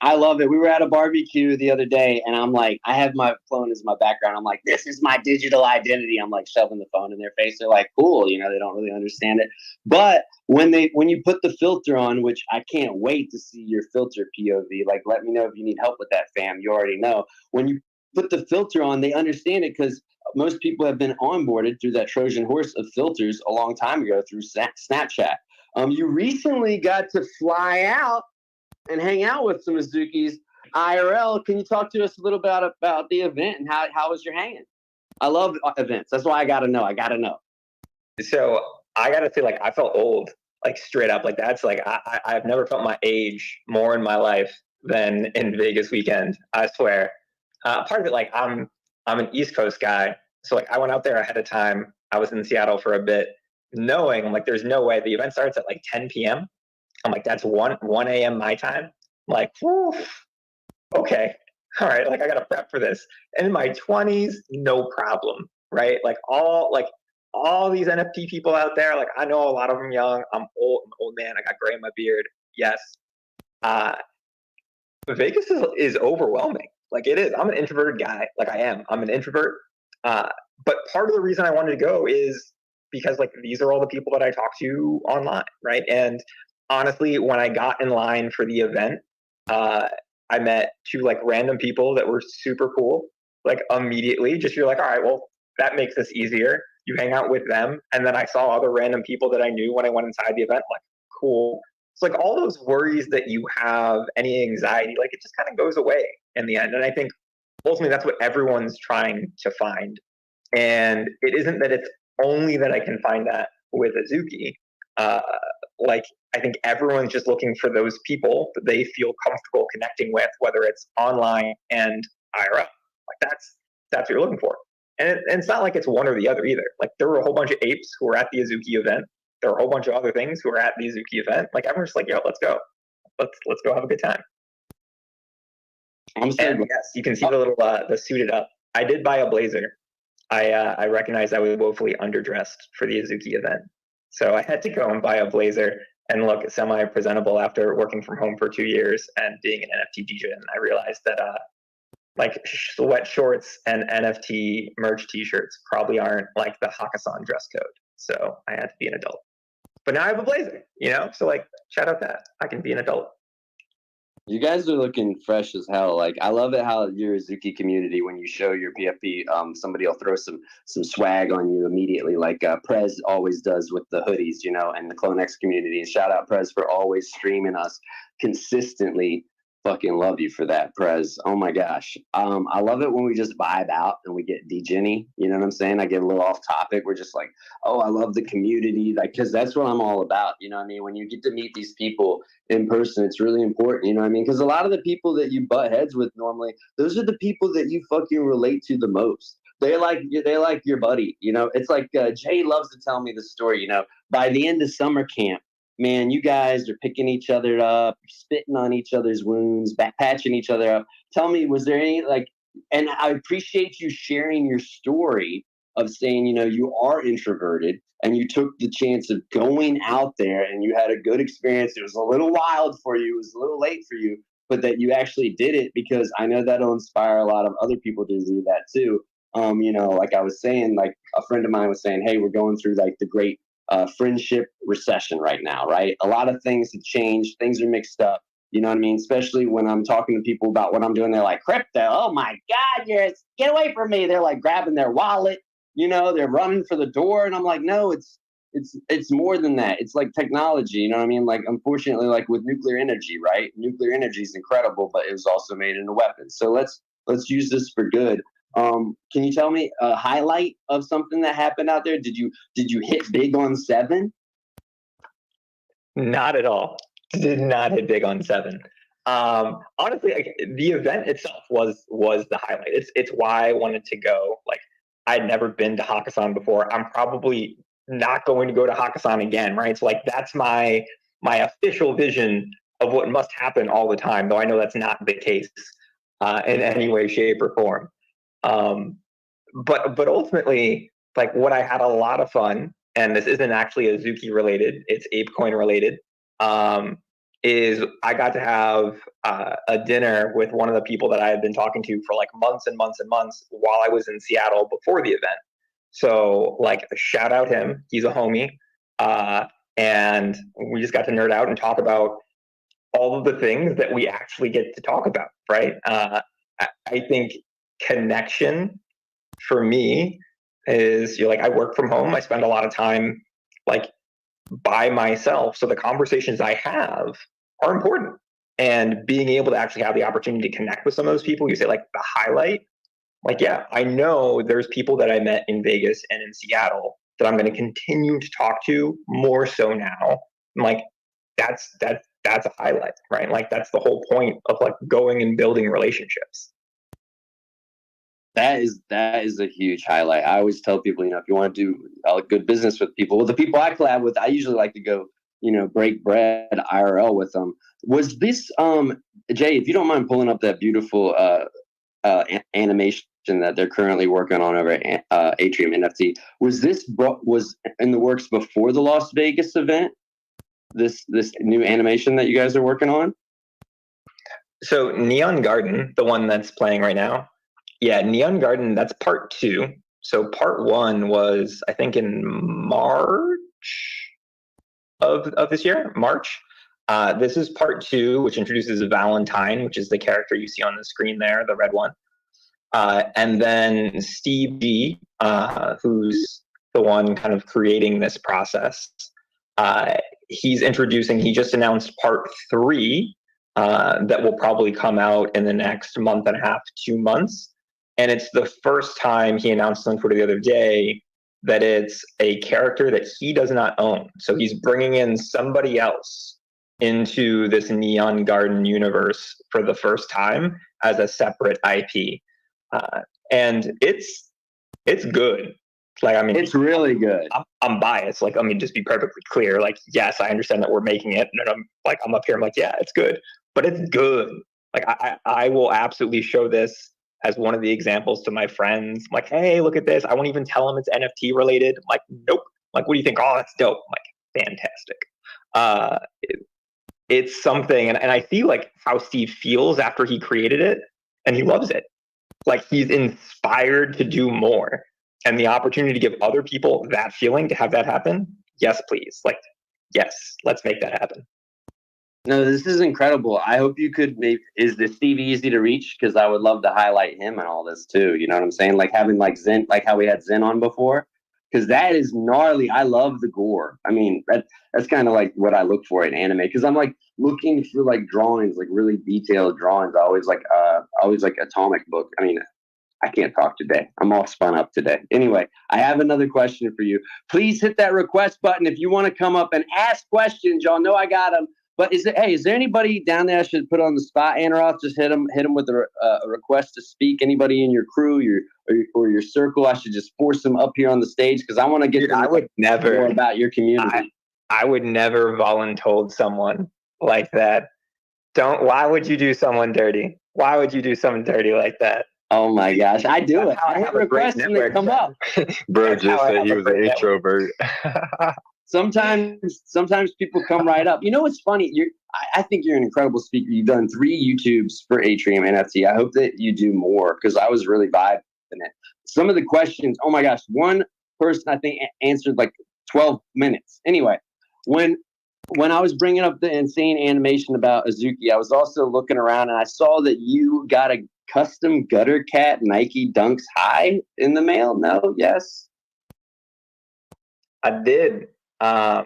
I love it. We were at a barbecue the other day, and I'm like, I have my phone as my background. I'm like, this is my digital identity. I'm like shoving the phone in their face. They're like, cool. You know, they don't really understand it. But when you put the filter on, which I can't wait to see your filter POV, like, let me know if you need help with that, fam. You already know. When you put the filter on, they understand it because most people have been onboarded through that Trojan horse of filters a long time ago through Snapchat. You recently got to fly out and hang out with some Azukis IRL. Can you talk to us a little bit about the event and how was your hanging? I love events. That's why I gotta know. So I gotta say, like, I felt old, like straight up. Like that's like I've never felt my age more in my life than in Vegas weekend. I swear. Part of it, like I'm an East Coast guy, so like I went out there ahead of time. I was in Seattle for a bit, knowing like there's no way the event starts at like 10 p.m. I'm like, that's 1 a.m. my time. I'm like, whew, okay, all right, like I gotta prep for this. And in my 20s, no problem, right? Like all these NFT people out there, like I know a lot of them young. I'm an old man. I got gray in my beard. Yes. Vegas is overwhelming. Like it is. I'm an introverted guy. Like I'm an introvert. But part of the reason I wanted to go is because like these are all the people that I talk to online, right? And honestly, when I got in line for the event, I met 2 like random people that were super cool. Like immediately, just you're like, all right, well, that makes this easier. You hang out with them, and then I saw other random people that I knew when I went inside the event. Like, cool. It's like all those worries that you have, any anxiety, like it just kind of goes away in the end. And I think ultimately that's what everyone's trying to find. And it isn't that it's only that I can find that with Azuki. Like I think everyone's just looking for those people that they feel comfortable connecting with, whether it's online and IRL. Like that's what you're looking for. And it's not like it's one or the other either. Like there were a whole bunch of apes who were at the Azuki event. There were a whole bunch of other things who were at the Azuki event. Like everyone's just like, yo, let's go. Let's go have a good time. And yes, you can see the little the suited up. I did buy a blazer. I recognized I was woefully underdressed for the Azuki event. So I had to go and buy a blazer and look semi-presentable after working from home for 2 years and being an NFT DJ. And I realized that like sweat shorts and NFT merch t-shirts probably aren't like the Hakkasan dress code. So I had to be an adult. But now I have a blazer, you know? So like, shout out that I can be an adult. You guys are looking fresh as hell. Like I love it how your Azuki community, when you show your PFP, somebody will throw some swag on you immediately, like Prez always does with the hoodies, you know, and the CloneX community. And shout out Prez for always streaming us consistently. Fucking love you for that, Prez. Oh my gosh. I love it when we just vibe out and we get degenny. You know what I'm saying? I get a little off topic. We're just like, oh, I love the community. Like, cause that's what I'm all about. You know what I mean? When you get to meet these people in person, it's really important. You know what I mean? Cause a lot of the people that you butt heads with normally, those are the people that you fucking relate to the most. They like your buddy. You know, it's like Jay loves to tell me the story. You know, by the end of summer camp, man, you guys are picking each other up, spitting on each other's wounds, back patching each other up. Tell me, was there any like, and I appreciate you sharing your story of saying, you know, you are introverted and you took the chance of going out there and you had a good experience. It was a little wild for you. It was a little late for you, but that you actually did it, because I know that'll inspire a lot of other people to do that too. You know, like I was saying, like a friend of mine was saying, hey, we're going through like the great friendship recession right now, right? A lot of things have changed. Things are mixed up. You know what I mean? Especially when I'm talking to people about what I'm doing, they're like, crypto, oh my God, get away from me. They're like grabbing their wallet, you know, they're running for the door. And I'm like, no, it's it's more than that. It's like technology, you know what I mean? Like, unfortunately, like with nuclear energy, right? Nuclear energy is incredible, but it was also made into weapons. So let's use this for good. Can you tell me a highlight of something that happened out there? Did you hit big on 7? Not at all. Did not hit big on 7. Honestly, like, the event itself was the highlight. It's why I wanted to go. Like, I'd never been to Hakkasan before. I'm probably not going to go to Hakkasan again, right? So like, that's my official vision of what must happen all the time, though I know that's not the case in any way, shape, or form. But ultimately, like, what I had a lot of fun, and this isn't actually Azuki related, it's ApeCoin related, is I got to have a dinner with one of the people that I had been talking to for like months and months and months while I was in Seattle before the event. So like, shout out him, he's a homie, and we just got to nerd out and talk about all of the things that we actually get to talk about, right? I think connection for me is, you're like, I work from home, I spend a lot of time like by myself, so the conversations I have are important, and being able to actually have the opportunity to connect with some of those people, you say like the highlight, like, yeah, I know there's people that I met in Vegas and in Seattle that I'm going to continue to talk to more so now. I'm like, that's a highlight, right? Like, that's the whole point of like going and building relationships. That is a huge highlight. I always tell people, if you want to do good business with people, well, the people I collab with, I usually like to go, break bread IRL with them. Was this, Jay, if you don't mind pulling up that beautiful animation that they're currently working on over at AtriumNft, was in the works before the Las Vegas event? This new animation that you guys are working on? So Neon Garden, the one that's playing right now, yeah, Neon Garden, that's part 2. So part 1 was, I think, in March of this year, March. This is part 2, which introduces Valentine, which is the character you see on the screen there, the red one. And then Steve G, who's the one kind of creating this process, he just announced part 3 that will probably come out in the next month and a half, 2 months. And it's the first time, he announced on Twitter the other day, that it's a character that he does not own. So he's bringing in somebody else into this Neon Garden universe for the first time as a separate IP. And it's good. Like, I mean, it's really good. I'm biased. Like, let me just be perfectly clear. Like, yes, I understand that we're making it, and I'm up here. I'm like, yeah, it's good, but it's good. Like, I will absolutely show this as one of the examples to my friends. I'm like, hey, look at this. I won't even tell them it's NFT related. I'm like, nope. Like, what do you think? Oh, that's dope. I'm like, fantastic. It's something, and I feel like how Steve feels after he created it, and he loves it. Like, he's inspired to do more. And the opportunity to give other people that feeling, to have that happen, yes, please. Like, yes, let's make that happen. No, this is incredible. I hope you could is the Steve easy to reach? Because I would love to highlight him and all this too. You know what I'm saying? Like having like Zen, like how we had Zen on before. Because that is gnarly. I love the gore. I mean, that's kind of like what I look for in anime. Because I'm like looking for like drawings, like really detailed drawings. I always like Atomic Book. I mean, I can't talk today. I'm all spun up today. Anyway, I have another question for you. Please hit that request button if you want to come up and ask questions. Y'all know I got them. But is there anybody down there I should put on the spot, Anarov? Just hit them with a request to speak. Anybody in your crew, your circle, I should just force them up here on the stage because I want to get more about your community. I would never voluntold someone like that. Why would you do someone dirty? Why would you do someone dirty like that? Oh my gosh, I do it. I have requests and they come up. Bro just said he was an introvert. Sometimes people come right up. You know what's funny? I think you're an incredible speaker. You've done 3 YouTubes for AtriumNft. I hope that you do more because I was really vibing it. Some of the questions, oh my gosh, one person I think answered like 12 minutes. Anyway, when I was bringing up the insane animation about Azuki, I was also looking around and I saw that you got a custom Gutter Cat Nike Dunks High in the mail. No? Yes? I did. I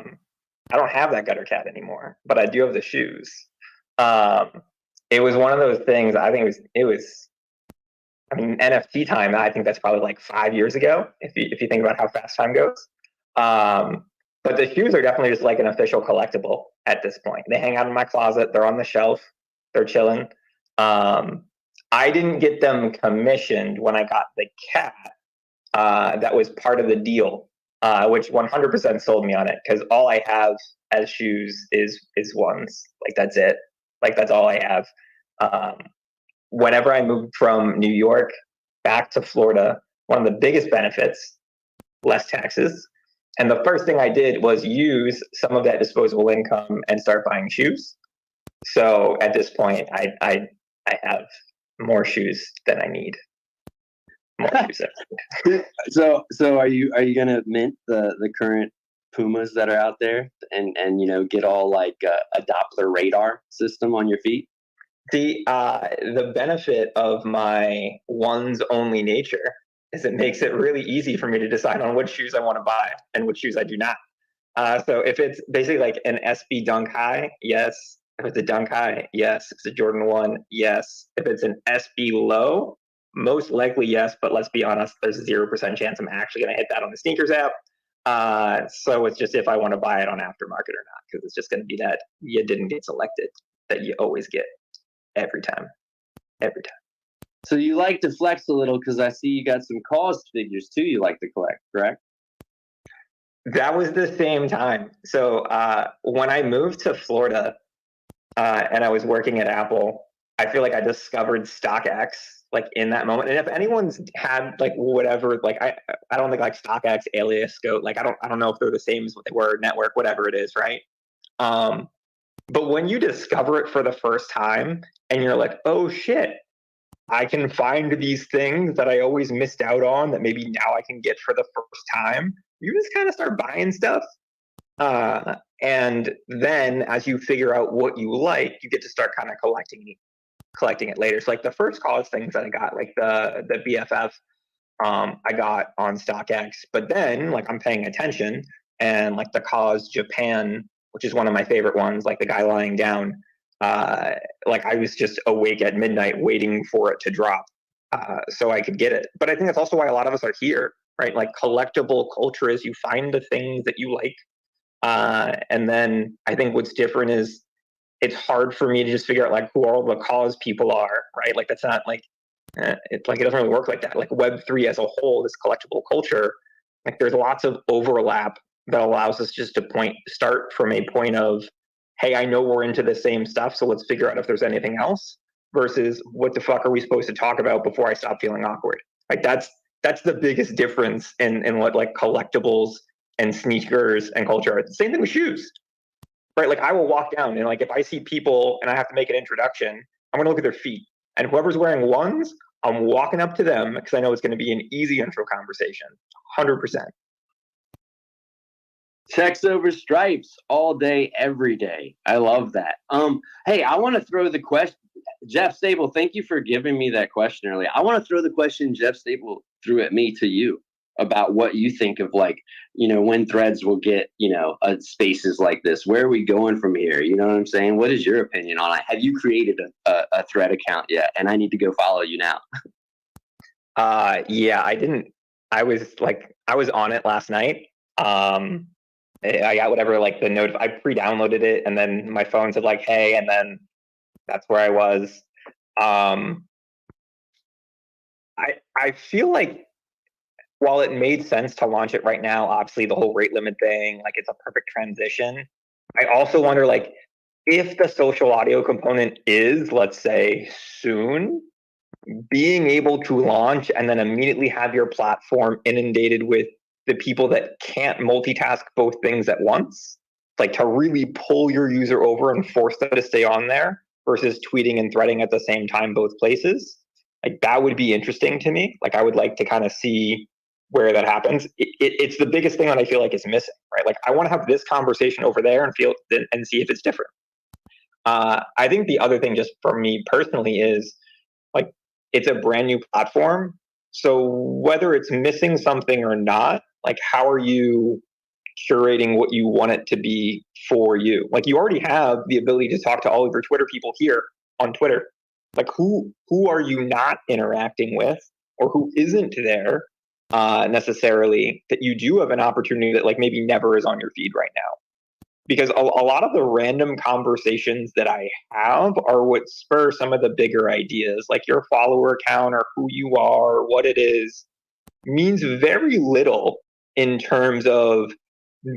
don't have that gutter cat anymore, but I do have the shoes. It was one of those things. I think it was. I mean, NFT time. I think that's probably like 5 years ago. If you think about how fast time goes. But the shoes are definitely just like an official collectible at this point. They hang out in my closet. They're on the shelf. They're chilling. I didn't get them commissioned when I got the cat. That was part of the deal, which 100% sold me on it, because all I have as shoes is ones. Like, that's it. Like, that's all I have. Whenever I moved from New York back to Florida, one of the biggest benefits, less taxes. And the first thing I did was use some of that disposable income and start buying shoes. So at this point, I have more shoes than I need. More shoes than I need. So are you gonna mint the current Pumas that are out there and get all like a Doppler radar system on your feet? The benefit of my ones only nature is it makes it really easy for me to decide on which shoes I want to buy and which shoes I do not. So if it's basically like an SB Dunk High, yes. If it's a Dunk High, yes. If it's a Jordan 1, yes. If it's an SB Low, most likely yes, but let's be honest, there's a 0% chance I'm actually going to hit that on the sneakers app. So it's just if I want to buy it on aftermarket or not, because it's just going to be that you didn't get selected that you always get. Every time. So you like to flex a little, because I see you got some cause figures too you like to collect, correct? That was the same time. So when I moved to Florida and I was working at Apple, I feel like I discovered StockX like in that moment. And if anyone's had like whatever, like I don't think like StockX, Alias, Goat, like I don't know if they're the same as what they were, Network, whatever it is, right? But when you discover it for the first time and you're like, oh shit, I can find these things that I always missed out on that maybe now I can get for the first time, you just kind of start buying stuff. And then as you figure out what you like, you get to start kind of collecting it later. So like the first cause things that I got, like the BFF, I got on StockX, but then like I'm paying attention, and like the cause Japan, which is one of my favorite ones, like the guy lying down, like I was just awake at midnight waiting for it to drop so I could get it. But I think that's also why a lot of us are here, right? Like collectible culture is you find the things that you like. And then I think what's different is it's hard for me to just figure out like who all the cause people are, right? Like that's not like, it's like it doesn't really work like that. Like Web3 as a whole, this collectible culture, like there's lots of overlap that allows us just to start from a point of, hey, I know we're into the same stuff, so let's figure out if there's anything else, versus what the fuck are we supposed to talk about before I stop feeling awkward? Like that's the biggest difference in what like collectibles and sneakers and culture are. Same thing with shoes, right? Like I will walk down and like if I see people and I have to make an introduction, I'm gonna look at their feet, and whoever's wearing ones, I'm walking up to them because I know it's going to be an easy intro conversation, 100%. Checks over stripes all day, every day. I love that. Hey, I want to throw the question. Jeff Stable, thank you for giving me that question earlier. I want to throw the question Jeff Stable threw at me to you about what you think of like, when threads will get, spaces like this. Where are we going from here? You know what I'm saying? What is your opinion on it? Have you created a thread account yet? And I need to go follow you now. Yeah, I didn't. I was on it last night. I got whatever, like the note. I pre-downloaded it, and then my phone said like, "Hey," and then that's where I was. I feel like while it made sense to launch it right now, obviously the whole rate limit thing, like it's a perfect transition. I also wonder like if the social audio component is, let's say, soon, being able to launch and then immediately have your platform inundated with the people that can't multitask both things at once, like to really pull your user over and force them to stay on there versus tweeting and threading at the same time both places. Like that would be interesting to me. Like I would like to kind of see where that happens. It's the biggest thing that I feel like is missing, right? Like I want to have this conversation over there and see if it's different. I think the other thing just for me personally is like it's a brand new platform. So whether it's missing something or not, like how are you curating what you want it to be for you. Like, you already have the ability to talk to all of your Twitter people here on Twitter. Like, who are you not interacting with, or who isn't there necessarily, that you do have an opportunity that like maybe never is on your feed right now? Because a lot of the random conversations that I have are what spur some of the bigger ideas. Like, your follower count or who you are, or what it is, means very little in terms of,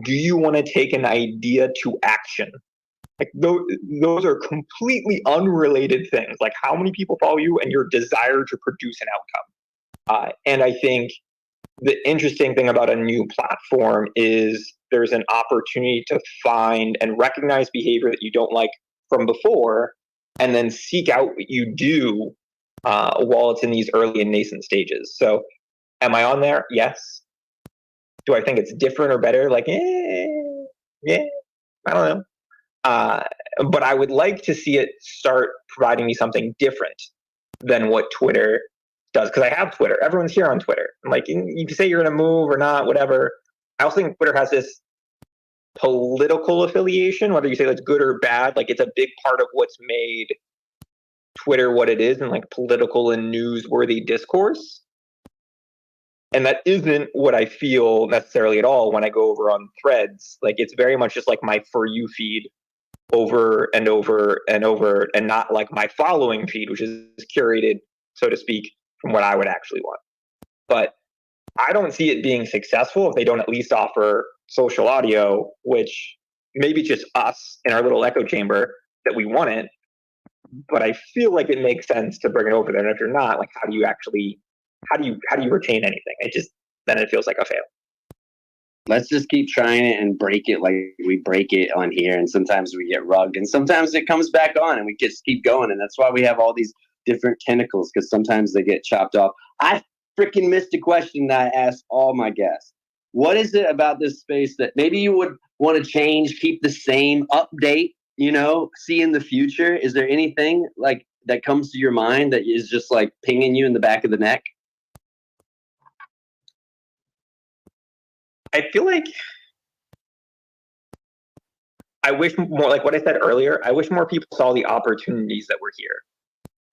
do you want to take an idea to action? Like, those are completely unrelated things. Like, how many people follow you and your desire to produce an outcome. And I think the interesting thing about a new platform is there's an opportunity to find and recognize behavior that you don't like from before, and then seek out what you do while it's in these early and nascent stages. So am I on there? Yes. Do I think it's different or better? Like, yeah, I don't know. But I would like to see it start providing me something different than what Twitter does, because I have Twitter. Everyone's here on Twitter. Like, you can say you're going to move or not, whatever. I also think Twitter has this political affiliation, whether you say that's good or bad. Like, it's a big part of what's made Twitter what it is, and like political and newsworthy discourse. And that isn't what I feel necessarily at all when I go over on Threads. Like, it's very much just like my For You feed over and over and over, and not like my following feed, which is curated, so to speak, from what I would actually want. But I don't see it being successful if they don't at least offer social audio, which maybe just us in our little echo chamber that we want it. But I feel like it makes sense to bring it over there. And if you're not, like, how do you retain anything? Then it feels like a fail. Let's just keep trying it and break it like we break it on here. And sometimes we get rugged, and sometimes it comes back on, and we just keep going. And that's why we have all these different tentacles, because sometimes they get chopped off. I freaking missed a question that I asked all my guests. What is it about this space that maybe you would want to change, keep the same, update, see in the future? Is there anything like that comes to your mind that is just like pinging you in the back of the neck? I feel like I wish more, like what I said earlier, I wish more people saw the opportunities that were here.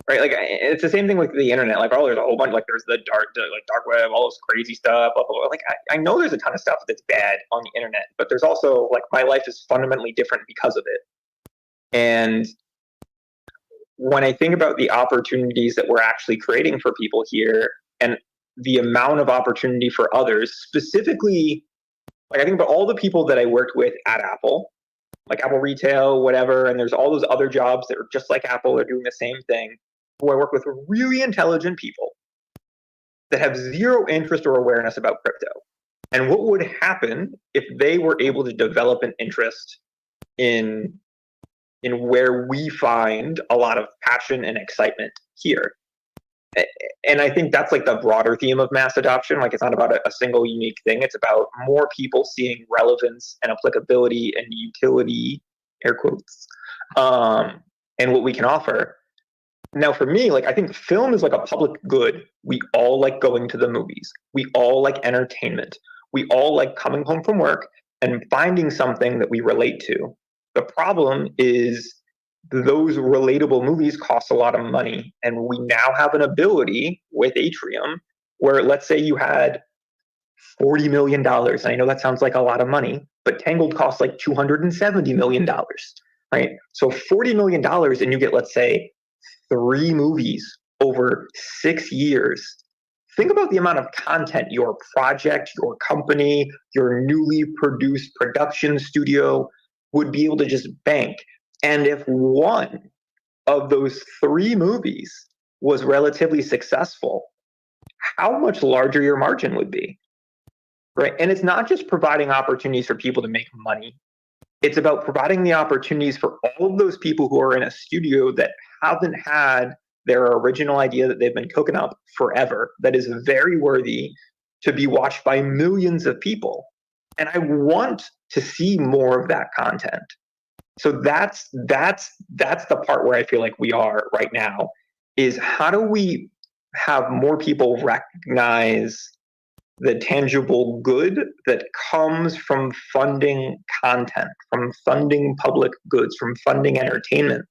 Right? Like, it's the same thing with the internet. Like, there's a whole bunch, like there's the dark web, all this crazy stuff. Blah, blah, blah. Like, I know there's a ton of stuff that's bad on the internet, but there's also, like, my life is fundamentally different because of it. And when I think about the opportunities that we're actually creating for people here, and the amount of opportunity for others, specifically, like, I think about all the people that I worked with at Apple, like Apple Retail, whatever, and there's all those other jobs that are just like Apple, they're doing the same thing, who I work with really intelligent people that have zero interest or awareness about crypto. And what would happen if they were able to develop an interest in where we find a lot of passion and excitement here? And I think that's like the broader theme of mass adoption. Like, it's not about a single unique thing. It's about more people seeing relevance and applicability and utility, air quotes, and what we can offer. Now, for me, like, I think film is like a public good. We all like going to the movies. We all like entertainment. We all like coming home from work and finding something that we relate to. The problem is those relatable movies cost a lot of money. And we now have an ability with Atrium where, let's say you had $40 million. And I know that sounds like a lot of money, but Tangled costs like $270 million, right? So $40 million, and you get, let's say, 3 movies over 6 years. Think about the amount of content your project, your company, your newly produced production studio would be able to just bank. And if one of those 3 movies was relatively successful, how much larger your margin would be, right? And it's not just providing opportunities for people to make money. It's about providing the opportunities for all of those people who are in a studio that haven't had their original idea that they've been cooking up forever, that is very worthy to be watched by millions of people. And I want to see more of that content. So that's the part where I feel like we are right now, is how do we have more people recognize the tangible good that comes from funding content, from funding public goods, from funding entertainment,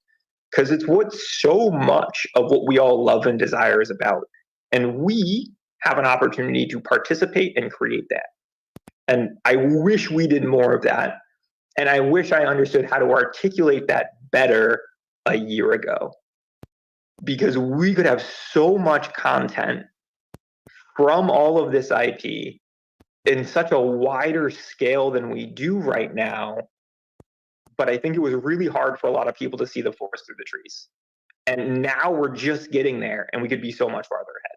because it's what so much of what we all love and desire is about. And we have an opportunity to participate and create that. And I wish we did more of that. And I wish I understood how to articulate that better a year ago, because we could have so much content from all of this IP in such a wider scale than we do right now. But I think it was really hard for a lot of people to see the forest through the trees. And now we're just getting there, and we could be so much farther ahead.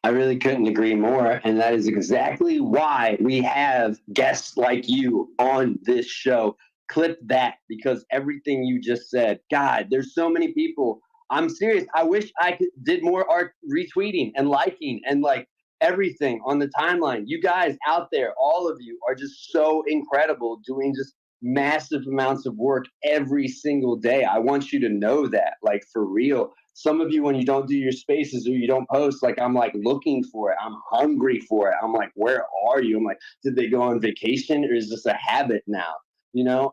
I really couldn't agree more. And that is exactly why we have guests like you on this show. Clip that, because everything you just said, God, there's so many people. I'm serious. I wish I did more art retweeting and liking and like everything on the timeline. You guys out there, all of you are just so incredible, doing just massive amounts of work every single day. I want you to know that, like, for real. Some of you, when you don't do your spaces or you don't post, like, I'm like looking for it. I'm hungry for it. I'm like, where are you? I'm like, did they go on vacation, or is this a habit now? You know,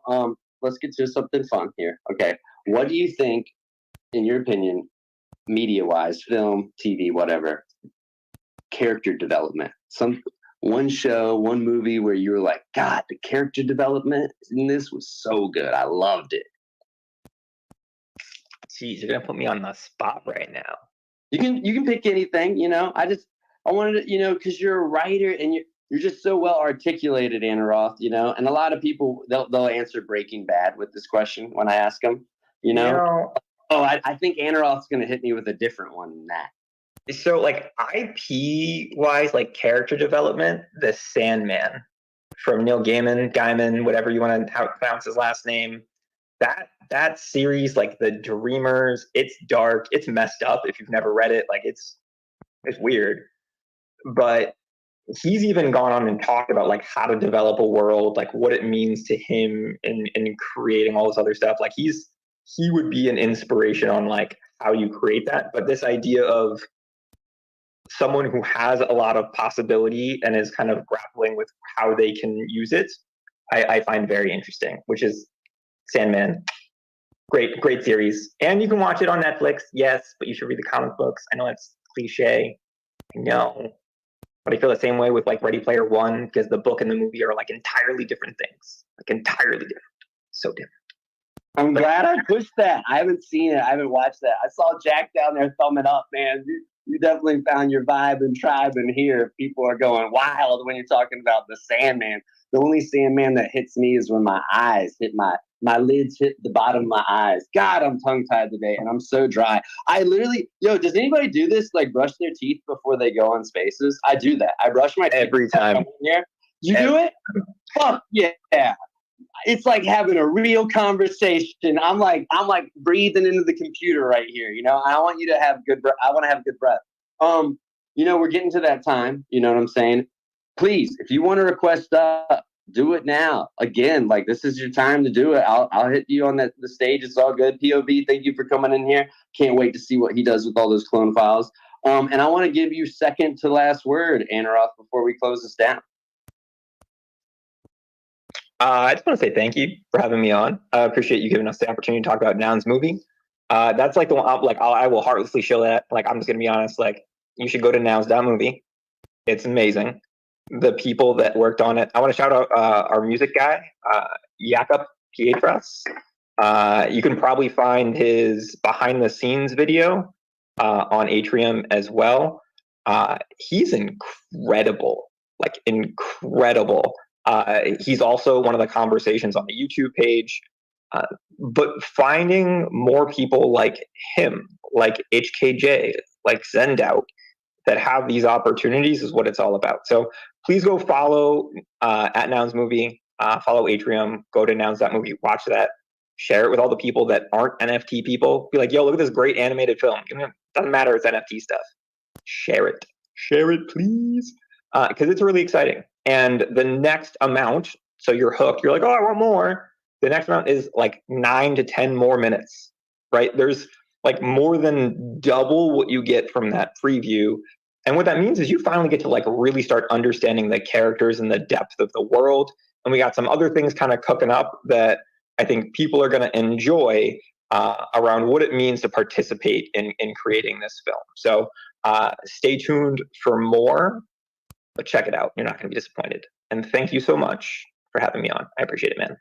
let's get to something fun here. Okay. What do you think, in your opinion, media-wise, film, TV, whatever, character development? One show, one movie where you were like, God, the character development in this was so good. I loved it. Geez, you're gonna put me on the spot right now. You can pick anything, you know. I wanted to, you know, because you're a writer and you're just so well articulated, Anna, you know. And a lot of people they'll answer Breaking Bad with this question when I ask them, you know. Oh, I think Anna going to hit me with a different one than that. So, like, IP wise, like character development, the Sandman from Neil Gaiman, whatever you want to pronounce his last name. That series, like The Dreamers, it's dark, it's messed up. If you've never read it, like it's weird. But he's even gone on and talked about like how to develop a world, like what it means to him in creating all this other stuff. Like he would be an inspiration on like how you create that. But this idea of someone who has a lot of possibility and is kind of grappling with how they can use it, I find very interesting, which is Sandman. Great series. And you can watch it on Netflix, yes, but you should read the comic books. I know it's cliche, I know. But I feel the same way with like Ready Player One, because the book and the movie are like entirely different things. Like entirely different. So different. I'm glad I pushed that. I haven't seen it. I haven't watched that. I saw Jack down there thumbing up, man. You definitely found your vibe and tribe in here. People are going wild when you're talking about the Sandman. The only Sandman that hits me is when my eyes hit my lids hit the bottom of my eyes. God, I'm tongue-tied today, and I'm so dry. I literally, does anybody do this? Like brush their teeth before they go on spaces? I do that. I brush my teeth every time. You do it? Fuck yeah. It's like having a real conversation. I'm like breathing into the computer right here. You know, I want you to have good breath. I want to have good breath. You know, we're getting to that time. You know what I'm saying? Please, if you want to request stuff, do it now. Again, like this is your time to do it. I'll hit you on the stage. It's all good. POV, thank you for coming in here. Can't wait to see what he does with all those clone files. And I want to give you second to last word, Anaroth, before we close this down. I just want to say thank you for having me on. I appreciate you giving us the opportunity to talk about Noun's movie. That's like the one, I will heartlessly show that. Like, I'm just going to be honest. Like, you should go to Noun's.movie. It's amazing. The people that worked on it. I want to shout out our music guy, Jakob Pietras. You can probably find his behind the scenes video on Atrium as well. He's incredible, like incredible. He's also one of the conversations on the YouTube page. But finding more people like him, like HKJ, like Zendout, that have these opportunities is what it's all about. So please go follow at Nouns Movie, follow Atrium, go to Nouns.movie, watch that, share it with all the people that aren't NFT people. Be like, yo, look at this great animated film. It doesn't matter, it's NFT stuff. Share it, please, because it's really exciting. And the next amount, so you're hooked, you're like, oh, I want more. The next amount is like 9 to 10 more minutes, right? There's like more than double what you get from that preview. And what that means is you finally get to like really start understanding the characters and the depth of the world. And we got some other things kind of cooking up that I think people are going to enjoy around what it means to participate in creating this film. So stay tuned for more, but check it out. You're not going to be disappointed. And thank you so much for having me on. I appreciate it, man.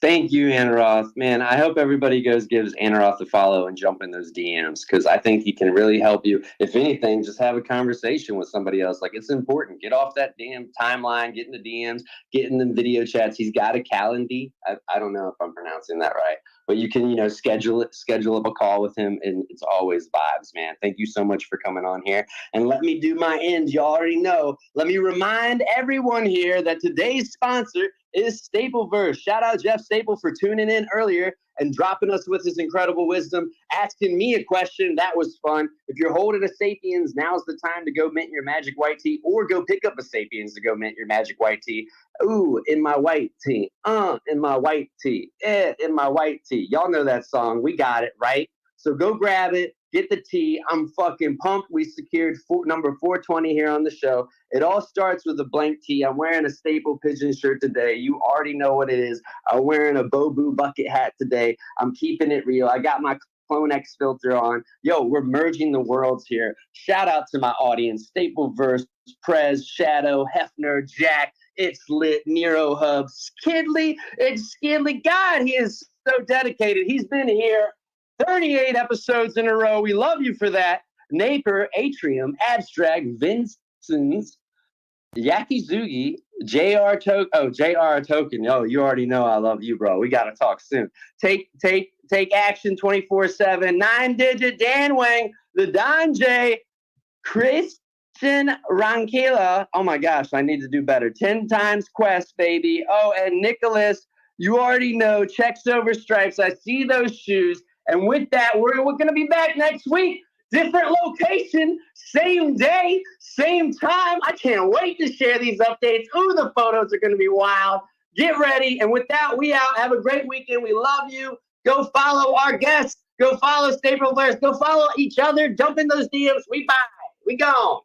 Thank you, Anaroth. Man, I hope everybody gives Anaroth a follow and jump in those DMs, because I think he can really help you. If anything, just have a conversation with somebody else. Like, it's important. Get off that damn timeline, get in the DMs, get in the video chats. He's got a Calendly. I don't know if I'm pronouncing that right, but you can, schedule up a call with him, and it's always vibes, man. Thank you so much for coming on here. And let me do my end. You already know. Let me remind everyone here that today's sponsor is Stapleverse. Shout out Jeff Staple for tuning in earlier and dropping us with his incredible wisdom, asking me a question. That was fun. If you're holding a Sapiens, now's the time to go mint your magic white tea, or go pick up a Sapiens to go mint your magic white tea. Ooh, in my white tea. In my white tea. In my white tea. Y'all know that song. We got it, right? So go grab it. Get the tea. I'm fucking pumped. We secured number 420 here on the show. It all starts with a blank tee. I'm wearing a Staple Pigeon shirt today. You already know what it is. I'm wearing a Bobu bucket hat today. I'm keeping it real. I got my Clone X filter on. Yo, we're merging the worlds here. Shout out to my audience. Stapleverse, Prez, Shadow, Hefner, Jack. It's lit. Nero Hub, Skidley. It's Skidley. God, he is so dedicated. He's been here 38 episodes in a row. We love you for that. Naper, Atrium, Abstract, Vincent's, Yakizugi, JR Token. Oh, you already know I love you, bro. We got to talk soon. Take action 24/7. 9-digit Dan Wang, the Don J, Christian Rankila. Oh my gosh, I need to do better. 10 times Quest, baby. Oh, and Nicholas, you already know. Checks over stripes. I see those shoes. And with that, we're going to be back next week. Different location, same day, same time. I can't wait to share these updates. Ooh, the photos are going to be wild. Get ready. And with that, we out. Have a great weekend. We love you. Go follow our guests. Go follow Stapleverse. Go follow each other. Jump in those DMs. We bye. We gone.